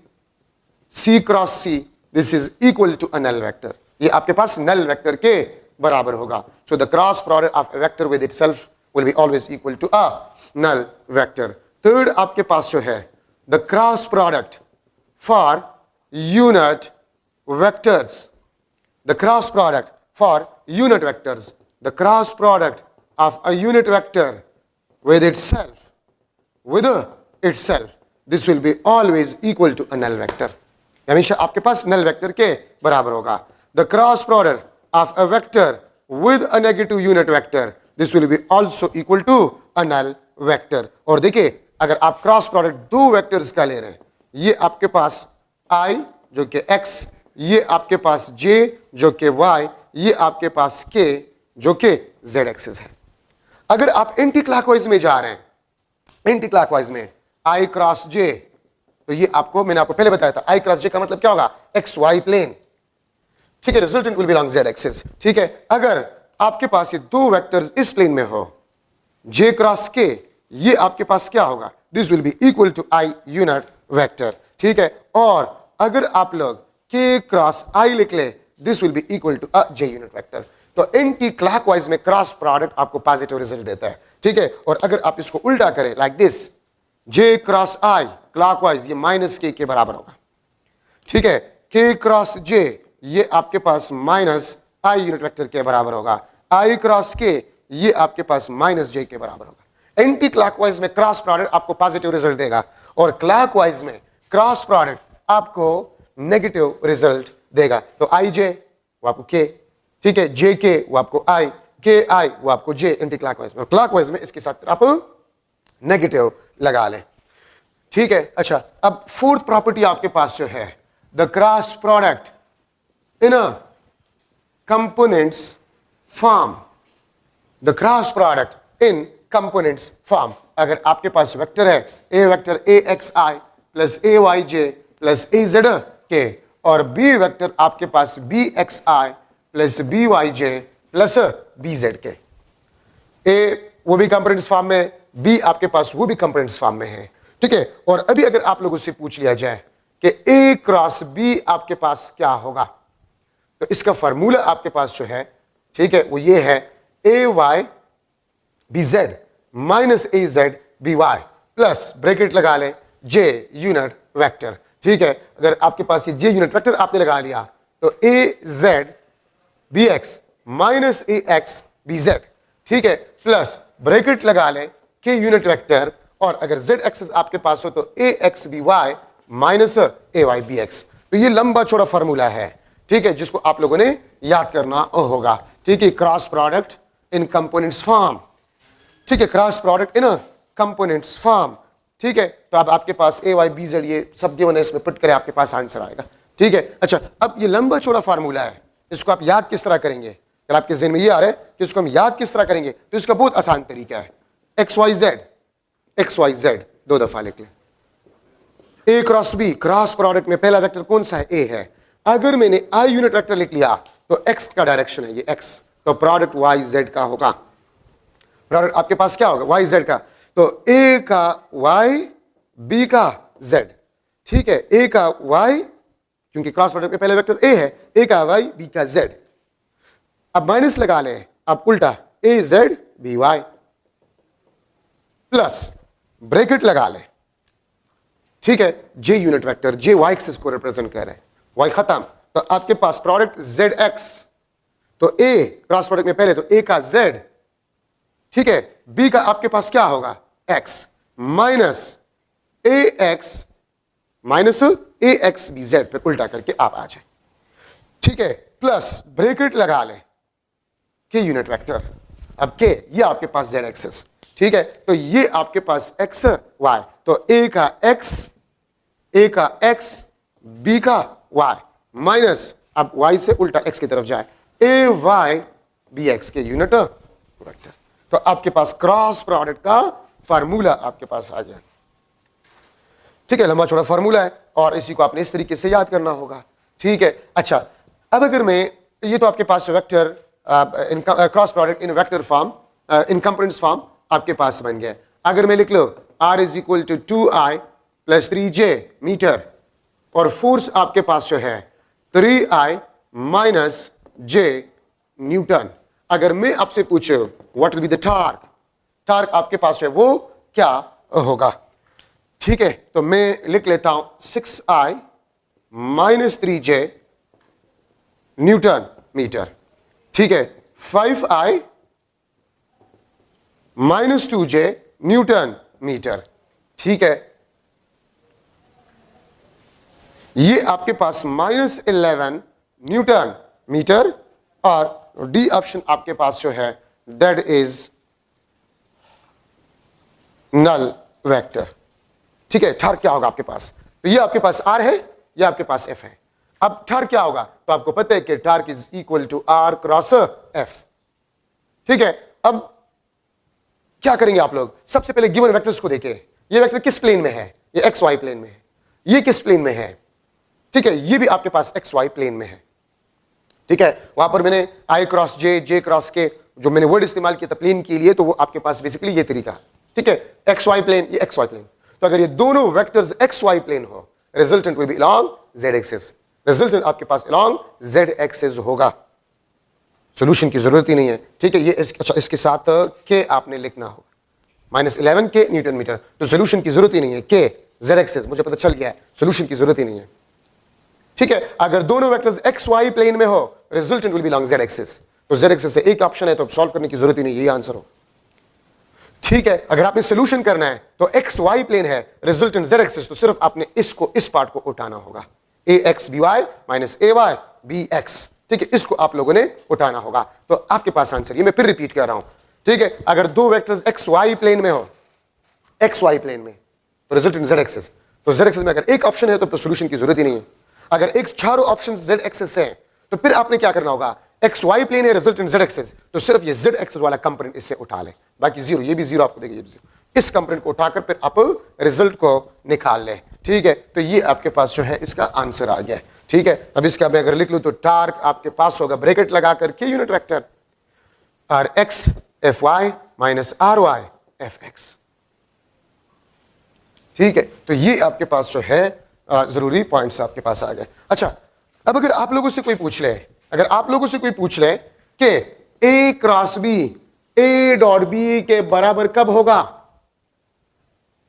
C cross C, this is equal to a null vector। ये आपके पास null vector के बराबर होगा। So the cross product of a vector with itself will be always equal to a null vector। Third आपके पास जो है the cross product for unit vectors, the cross product for unit vectors, the cross product of a unit vector with itself, this will be always equal to a null vector, हमेशा आपके पास null vector के बराबर होगा. The cross product of a vector with a negative unit vector, this will be also equal to a null vector. और देखिए अगर आप cross product दो वेक्टर्स का ले रहे हैं, ये आपके पास i जो कि x, ये आपके पास j जो कि y, ये आपके पास k जो कि z एक्सिस है. अगर आप एंटी क्लॉकवाइज में जा रहे हैं, एंटी क्लॉकवाइज में i क्रॉस j, तो ये आपको मैंने आपको पहले बताया था i क्रॉस j का मतलब क्या होगा, एक्स वाई प्लेन. ठीक है, resultant will be along z axis. ठीक है, अगर आपके पास ये दो वेक्टर्स इस प्लेन में हो, j क्रॉस k, ये आपके पास क्या होगा, this will be equal to i unit vector. ठीक है, और अगर आप लोग k क्रॉस i लिख ले, this will be equal to j unit vector. तो एंटी क्लॉकवाइज में क्रॉस प्रोडक्ट आपको पॉजिटिव रिजल्ट देता है. ठीक है, और अगर आप इसको उल्टा करें like this, j cross i clockwise ये माइनस k के बराबर होगा. ठीक है, k क्रॉस j ये आपके पास माइनस i यूनिट वेक्टर के बराबर होगा. i क्रॉस k ये आपके पास माइनस j के बराबर होगा. एंटी क्लॉकवाइज में क्रॉस प्रोडक्ट आपको पॉजिटिव रिजल्ट देगा और क्लॉकवाइज में क्रॉस प्रोडक्ट आपको नेगेटिव रिजल्ट देगा. तो i j वो आपको k, ठीक है, जे के वो आपको आई, के आई वो आपको जे एंटी क्लॉकवाइज में. क्लॉकवाइज में इसके साथ आप नेगेटिव लगा लें. ठीक है, अच्छा अब फोर्थ प्रॉपर्टी आपके पास जो है the cross product in a components form, the cross product in components form. अगर आपके पास वेक्टर है A vector A X I plus A Y J plus A Z K, और बी वेक्टर आपके पास B X I plus B Y J plus B Z K. A वो भी components form में, बी आपके पास वो भी कंपोनेंट्स फॉर्म में है. ठीक है, और अभी अगर आप लोगों से पूछ लिया जाए कि ए क्रॉस बी आपके पास क्या होगा, तो इसका फार्मूला आपके पास जो है, ठीक है, वो ये है A Y B Z minus A Z B Y plus bracket लगा ले जे यूनिट वेक्टर. ठीक है, अगर आपके पास ये जे यूनिट वेक्टर आपने लगा लिया तो ए जेड बी एक्स माइनस ए एक्स बी जेड. ठीक है, प्लस ब्रैकेट लगा ले के यूनिट वेक्टर, और अगर जेड एक्सिस आपके पास हो तो ए एक्स बी वाई माइनस ए वाई बी एक्स. तो ये लंबा चौड़ा फॉर्मूला है. ठीक है, जिसको आप लोगों ने याद करना होगा. ठीक है, cross product in components form. ठीक है, cross product in components form. ठीक है, तो अब आपके पास ए वाई बी जेड ये सब गिवन है, इसमें पुट करें आपके पास आंसर आएगा. ठीक है, अच्छा अब ये लंबा चौड़ा फार्मूला है, इसको आप याद किस तरह करेंगे. अगर आपके ज़हन में ये आ रहा है कि इसको हम याद किस तरह करेंगे, तो इसका बहुत आसान तरीका है. एक्स वाई जेड दो दफा लिख लें. ए क्रॉस बी, क्रॉस प्रोडक्ट में पहला वेक्टर कौन सा है, ए है. अगर मैंने आई यूनिट वेक्टर लिख लिया तो एक्स का डायरेक्शन है ये एक्स, तो प्रोडक्ट वाई जेड का होगा. प्रोडक्ट आपके पास क्या होगा, वाई जेड का. तो ए का वाई बी का जेड. ठीक है, ए का वाई, क्योंकि क्रॉस प्रोडक्ट में पहले वेक्टर ए है, ए का वाई बी का जेड. अब माइनस लगा लें, अब उल्टा A Z B Y plus bracket लगा लें. ठीक है, J unit vector, J Y axis को रिप्रेजेंट कर रहे हैं, वाई खत्म. तो आपके पास प्रोडक्ट जेड एक्स, तो ए क्रॉस प्रोडक्ट में पहले तो ए का जेड, ठीक है, बी का आपके पास क्या होगा, एक्स माइनस ए एक्स माइनस ए एक्स बी जेड पे उल्टा करके आप आ जाए. ठीक है, प्लस ब्रैकेट लगा लें के यूनिट वेक्टर. अब के ये आपके पास जेड एक्सिस. ठीक है, तो ये आपके पास एक्स वाई, तो ए का एक्स बी का वाई माइनस, अब वाई से उल्टा एक्स की तरफ जाए, ए वाई बी एक्स के यूनिट वेक्टर. तो आपके पास क्रॉस प्रोडक्ट का फार्मूला आपके पास आ गया. ठीक है, लंबा चौड़ा फार्मूला है और इसी को आपने इस तरीके से याद करना होगा. ठीक है, अच्छा अब अगर मैं, ये तो आपके पास vector in cross product in vector form in components form आपके पास बन गया. अगर मैं लिख लो R is equal to 2I प्लस 3J मीटर, और फोर्स आपके पास जो है 3I माइनस J न्यूटन. अगर मैं आपसे पूछूं what will be the torque, torque आपके पास है वो क्या होगा. ठीक है, तो मैं लिख लेता हूं 6i minus 3j Newton metre. ठीक है, 5i minus 2j Newton metre. ठीक है, ये आपके पास -11 न्यूटन मीटर, और डी ऑप्शन आपके पास जो है दैट इज नल वेक्टर। ठीक है, ठर क्या होगा आपके पास? तो ये आपके पास आर है, ये आपके पास एफ है। अब ठर क्या होगा? तो आपको पता है कि torque is equal to R cross F. ठीक है, अब क्या करेंगे आप लोग? सबसे पहले गिवन वेक्टर्स को देखें। ये वेक्टर किस प्लेन में है? ये एक्स वाई प्लेन में है। ये किस प्लेन में है? ठीक है, ये भी आपके पास एक्स वाई प्लेन में है। ठीक है, वहां पर मैंने आई क्रॉस जे, जे क्रॉस के जो मैंने वर्ड इस्तेमाल किया था प्लेन के लिए, तो वो आपके पास बेसिकली ये तरीका। ठीक है, एक्स वाई प्लेन, ये एक्स वाई प्लेन। तो अगर ये दोनों वेक्टर्स एक्स वाई प्लेन हो, resultant will be along Z axis. Resultant आपके पास अलोंग जेड एक्सिस होगा। सॉल्यूशन की जरूरत ही नहीं है। ठीक है, ये अच्छा, इसके साथ के आपने लिखना होगा -11 के न्यूटन मीटर। तो सॉल्यूशन की जरूरत ही नहीं है, के जेड एक्सिस मुझे पता चल गया है, सॉल्यूशन की जरूरत ही नहीं है। ठीक है, अगर दोनों वेक्टर्स एक्स वाई प्लेन में हो, resultant will be along Z axis. तो जेड एक्सिस से एक ऑप्शन है, तो सॉल्व करने की जरूरत ही नहीं, यही आंसर हो। ठीक है, अगर आपने सॉल्यूशन करना है तो एक्स वाई प्लेन है, रिजल्टेंट जेड एक्सिस, तो सिर्फ आपने इसको, इस पार्ट को उठाना होगा, ए एक्स बी वाई माइनस ए वाई बी एक्स। ठीक है, इसको आप लोगों ने उठाना होगा, तो आपके पास आंसर। ये मैं फिर रिपीट कर रहा हूं। ठीक है, अगर दो वेक्टर्स एक्स वाई प्लेन में हो, एक्स वाई प्लेन में, तो रिजल्टेंट जेड एक्सिस। तो जेड एक्सिस में अगर एक ऑप्शन है तो सॉल्यूशन की जरूरत ही नहीं है। अगर एक चारों ऑप्शन जेड एक्सिस से हैं, तो फिर आपने क्या करना होगा? एक्स वाई प्लेन है, रिजल्टेंट जेड एक्सिस, तो सिर्फ ये जेड एक्सिस वाला कंपोनेंट इससे उठा ले, बाकी जीरो। ये भी जीरो आपको देगा, ये भी जीरो। इस कंपोनेंट को उठाकर फिर आप रिजल्ट को निकाल ले। ठीक है, तो ये आपके पास जो है इसका आंसर आ गया। ठीक है, अब इसका मैं अगर लिख लूं तो टार्क आपके पास होगा ब्रैकेट लगाकर के unit vector R X F Y minus R Y F X. ठीक है, तो ये आपके पास जो है जरूरी पॉइंट्स आपके पास आ गए। अच्छा, अब अगर आप लोगों से कोई पूछ ले, अगर आप लोगों से कोई पूछ ले कि A cross B, A dot B के बराबर कब होगा?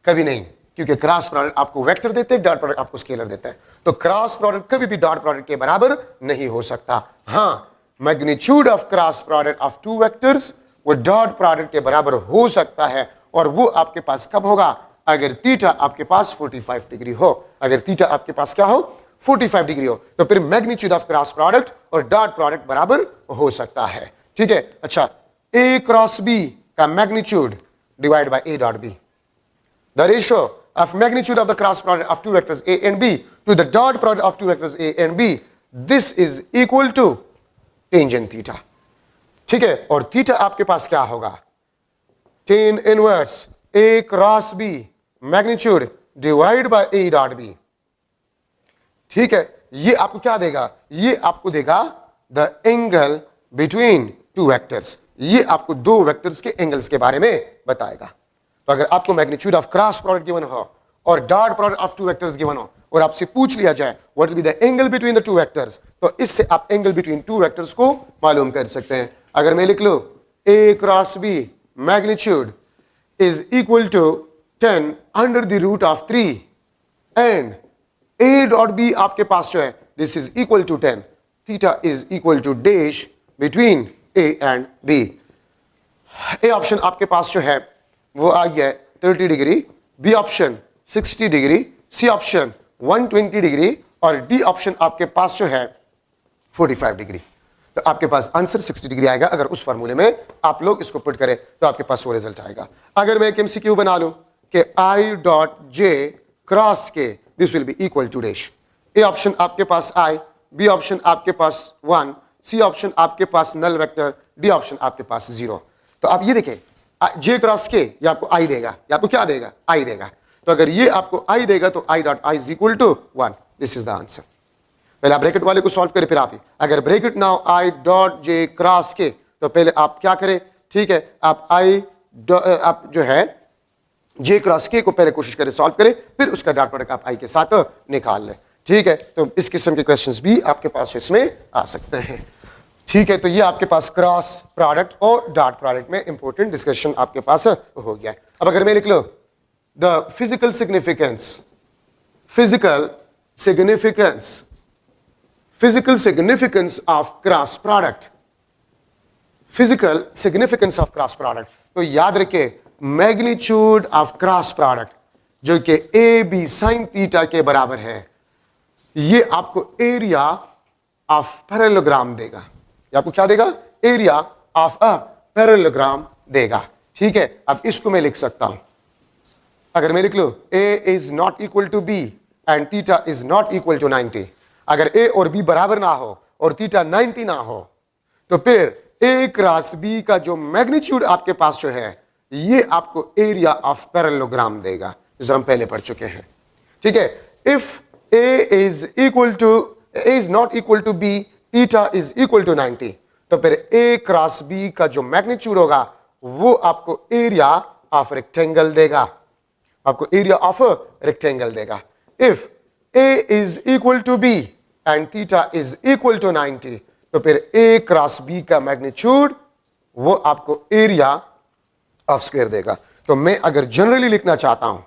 कभी नहीं, क्योंकि क्रॉस प्रोडक्ट आपको वेक्टर देते हैं, डॉट प्रोडक्ट आपको स्केलर देता है। तो क्रॉस प्रोडक्ट कभी भी डॉट प्रोडक्ट के बराबर नहीं हो सकता। हां, magnitude of cross product of two vectors वो डॉट प्रोडक्ट के बराबर हो सकता है, और वो आपके पास कब होगा? अगर थीटा आपके पास 45 डिग्री हो। अगर थीटा आपके पास क्या हो? 45 डिग्री हो, तो फिर मैग्नीट्यूड ऑफ क्रॉस प्रोडक्ट और डॉट प्रोडक्ट बराबर हो सकता है। ठीक है, अच्छा, ए क्रॉस बी का magnitude divide by A dot B, the ratio of magnitude of the cross product of two vectors a and b to the dot product of two vectors a and b, this is equal to tangent theta। ठीक है, और theta आपके पास क्या होगा? tan inverse a cross b magnitude divide bye a dot b। ठीक है, ये आपको क्या देगा? ये आपको देगा the angle between two vectors. ये आपको दो वेक्टर्स के एंगल्स के बारे में बताएगा। तो अगर आपको magnitude of cross product given हो और dot product of two vectors given हो, और आपसे पूछ लिया जाए what will be the angle between the two vectors, तो इससे आप एंगल बिटवीन टू वेक्टर्स को मालूम कर सकते हैं। अगर मैं लिख लूं A cross B magnitude is equal to 10 under the root of 3 and A dot B आपके पास जो है this is equal to 10, theta is equal to dash between A and B. A option आपके पास जो है वो आ गया 30 degree, B option 60 degree, C option 120 degree, और डी ऑप्शन आपके पास जो है 45 डिग्री। तो आपके पास आंसर 60 डिग्री आएगा। अगर उस फार्मूले में आप लोग इसको पुट करें तो आपके पास वो रिजल्ट आएगा। अगर मैं एक एमसीक्यू बना लूं कि I dot J cross K this will be equal to dash, A option आपके पास आई, बी ऑप्शन आपके पास 1, सी ऑप्शन आपके पास नल वेक्टर, डी ऑप्शन आपके पास 0। तो आप ये देखें जे क्रॉस के ये आपको आई देगा, ये आपको क्या देगा? आई देगा। तो अगर ये आपको आई देगा तो I dot I is equal to 1, this is the answer. पहले आप ब्रैकेट वाले को सॉल्व करें, फिर आप ही अगर bracket now I dot J cross के, तो पहले आप क्या करें? ठीक है, आप आप जो है जे क्रॉस के को पहले कोशिश करें सॉल्व करें, फिर उसका डॉट प्रोडक्ट आप आई के साथ निकाल लें। ठीक है, तो इस किस्म के क्वेश्चंस भी आपके पास इसमें आ सकते हैं। ठीक है, तो ये आपके पास क्रॉस प्रोडक्ट और डॉट प्रोडक्ट में इंपॉर्टेंट डिस्कशन आपके पास हो गया है। अब अगर मैं लिख लो the physical significance of cross product, physical significance of cross product. तो याद रखिए मैग्नीट्यूड ऑफ क्रॉस प्रोडक्ट जो कि ए बी साइन थीटा के बराबर है, ये आपको एरिया ऑफ पैरेललोग्राम देगा। ये आपको क्या देगा? एरिया ऑफ अ पैरेललोग्राम देगा। ठीक है, अब इसको मैं लिख सकता हूं, अगर मैं लिख लूं A is not equal to B and theta is not equal to 90, अगर ए और बी बराबर ना हो और थीटा 90 ना हो, तो फिर ए क्रॉस बी का जो मैग्नीट्यूड आपके पास जो है ये आपको एरिया ऑफ पैरेललोग्राम देगा, जिसे हम पहले पढ़ चुके हैं। ठीक है, if A is not equal to B, theta is equal to 90, तो फिर ए क्रॉस बी का जो मैग्नीट्यूड होगा वो आपको एरिया ऑफ रेक्टेंगल देगा, आपको एरिया ऑफ रेक्टेंगल देगा। If A is equal to B and theta is equal to 90, तो फिर ए क्रॉस बी का मैग्नीट्यूड वो आपको एरिया ऑफ स्क्वायर देगा। तो मैं अगर जनरली लिखना चाहता हूं,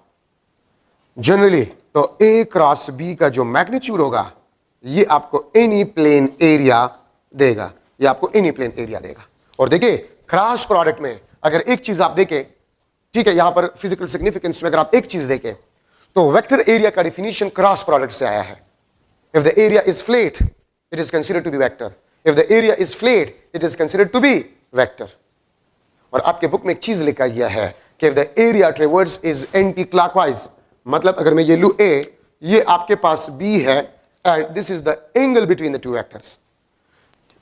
जनरली, तो ए क्रॉस बी का जो मैग्नीट्यूड होगा ये आपको एनी प्लेन एरिया देगा, ये आपको एनी प्लेन एरिया देगा। और देखिए क्रॉस प्रोडक्ट में अगर एक चीज आप देखें, ठीक है, यहां पर फिजिकल सिग्निफिकेंस में अगर आप एक चीज देखें तो वेक्टर एरिया का डिफिनीशन क्रॉस प्रोडक्ट से आया है। If the area is flat it is considered to be vector, if the area is flat it is considered to be vector. और आपके बुक में एक चीज लिखा गया है कि if the area traverse is anti clockwise, मतलब अगर मैं ये लू ए, ये आपके पास बी है and this is the angle between the two vectors.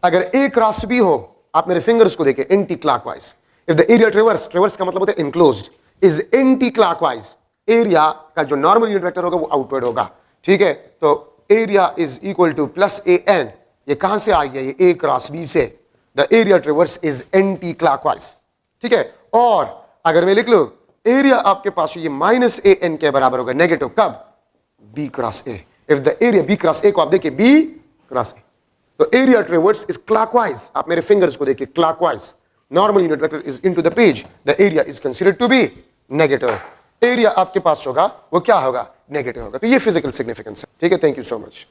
अगर ए क्रॉस बी हो, आप मेरे फिंगर्स को देखें, anti clockwise. If the area ट्रेवर्स का मतलब होता है enclosed, is anti clockwise, area का जो नॉर्मल यूनिट वेक्टर होगा वो आउटवर्ड होगा। ठीक है, तो area is equal to plus A N, ये कहां से आ गया? ये ए क्रॉस बी से। The area traverse is anticlockwise. ठीक है, और अगर मैं लिख लूं एरिया आपके पास ये माइनस ए एन के बराबर होगा, नेगेटिव, कब? B cross A. If the area B cross A को आप देखिए बी क्रॉस ए, तो एरिया ट्रेवर्स इज क्लॉकवाइज। आप मेरे फिंगर्स को देखिए, clockwise, normal unit vector is into the page, the area is considered to be negative. Area आपके पास होगा वो क्या होगा? नेगेटिव होगा। तो ये फिजिकल सिग्निफिकेंस है। ठीक है, थैंक यू सो मच।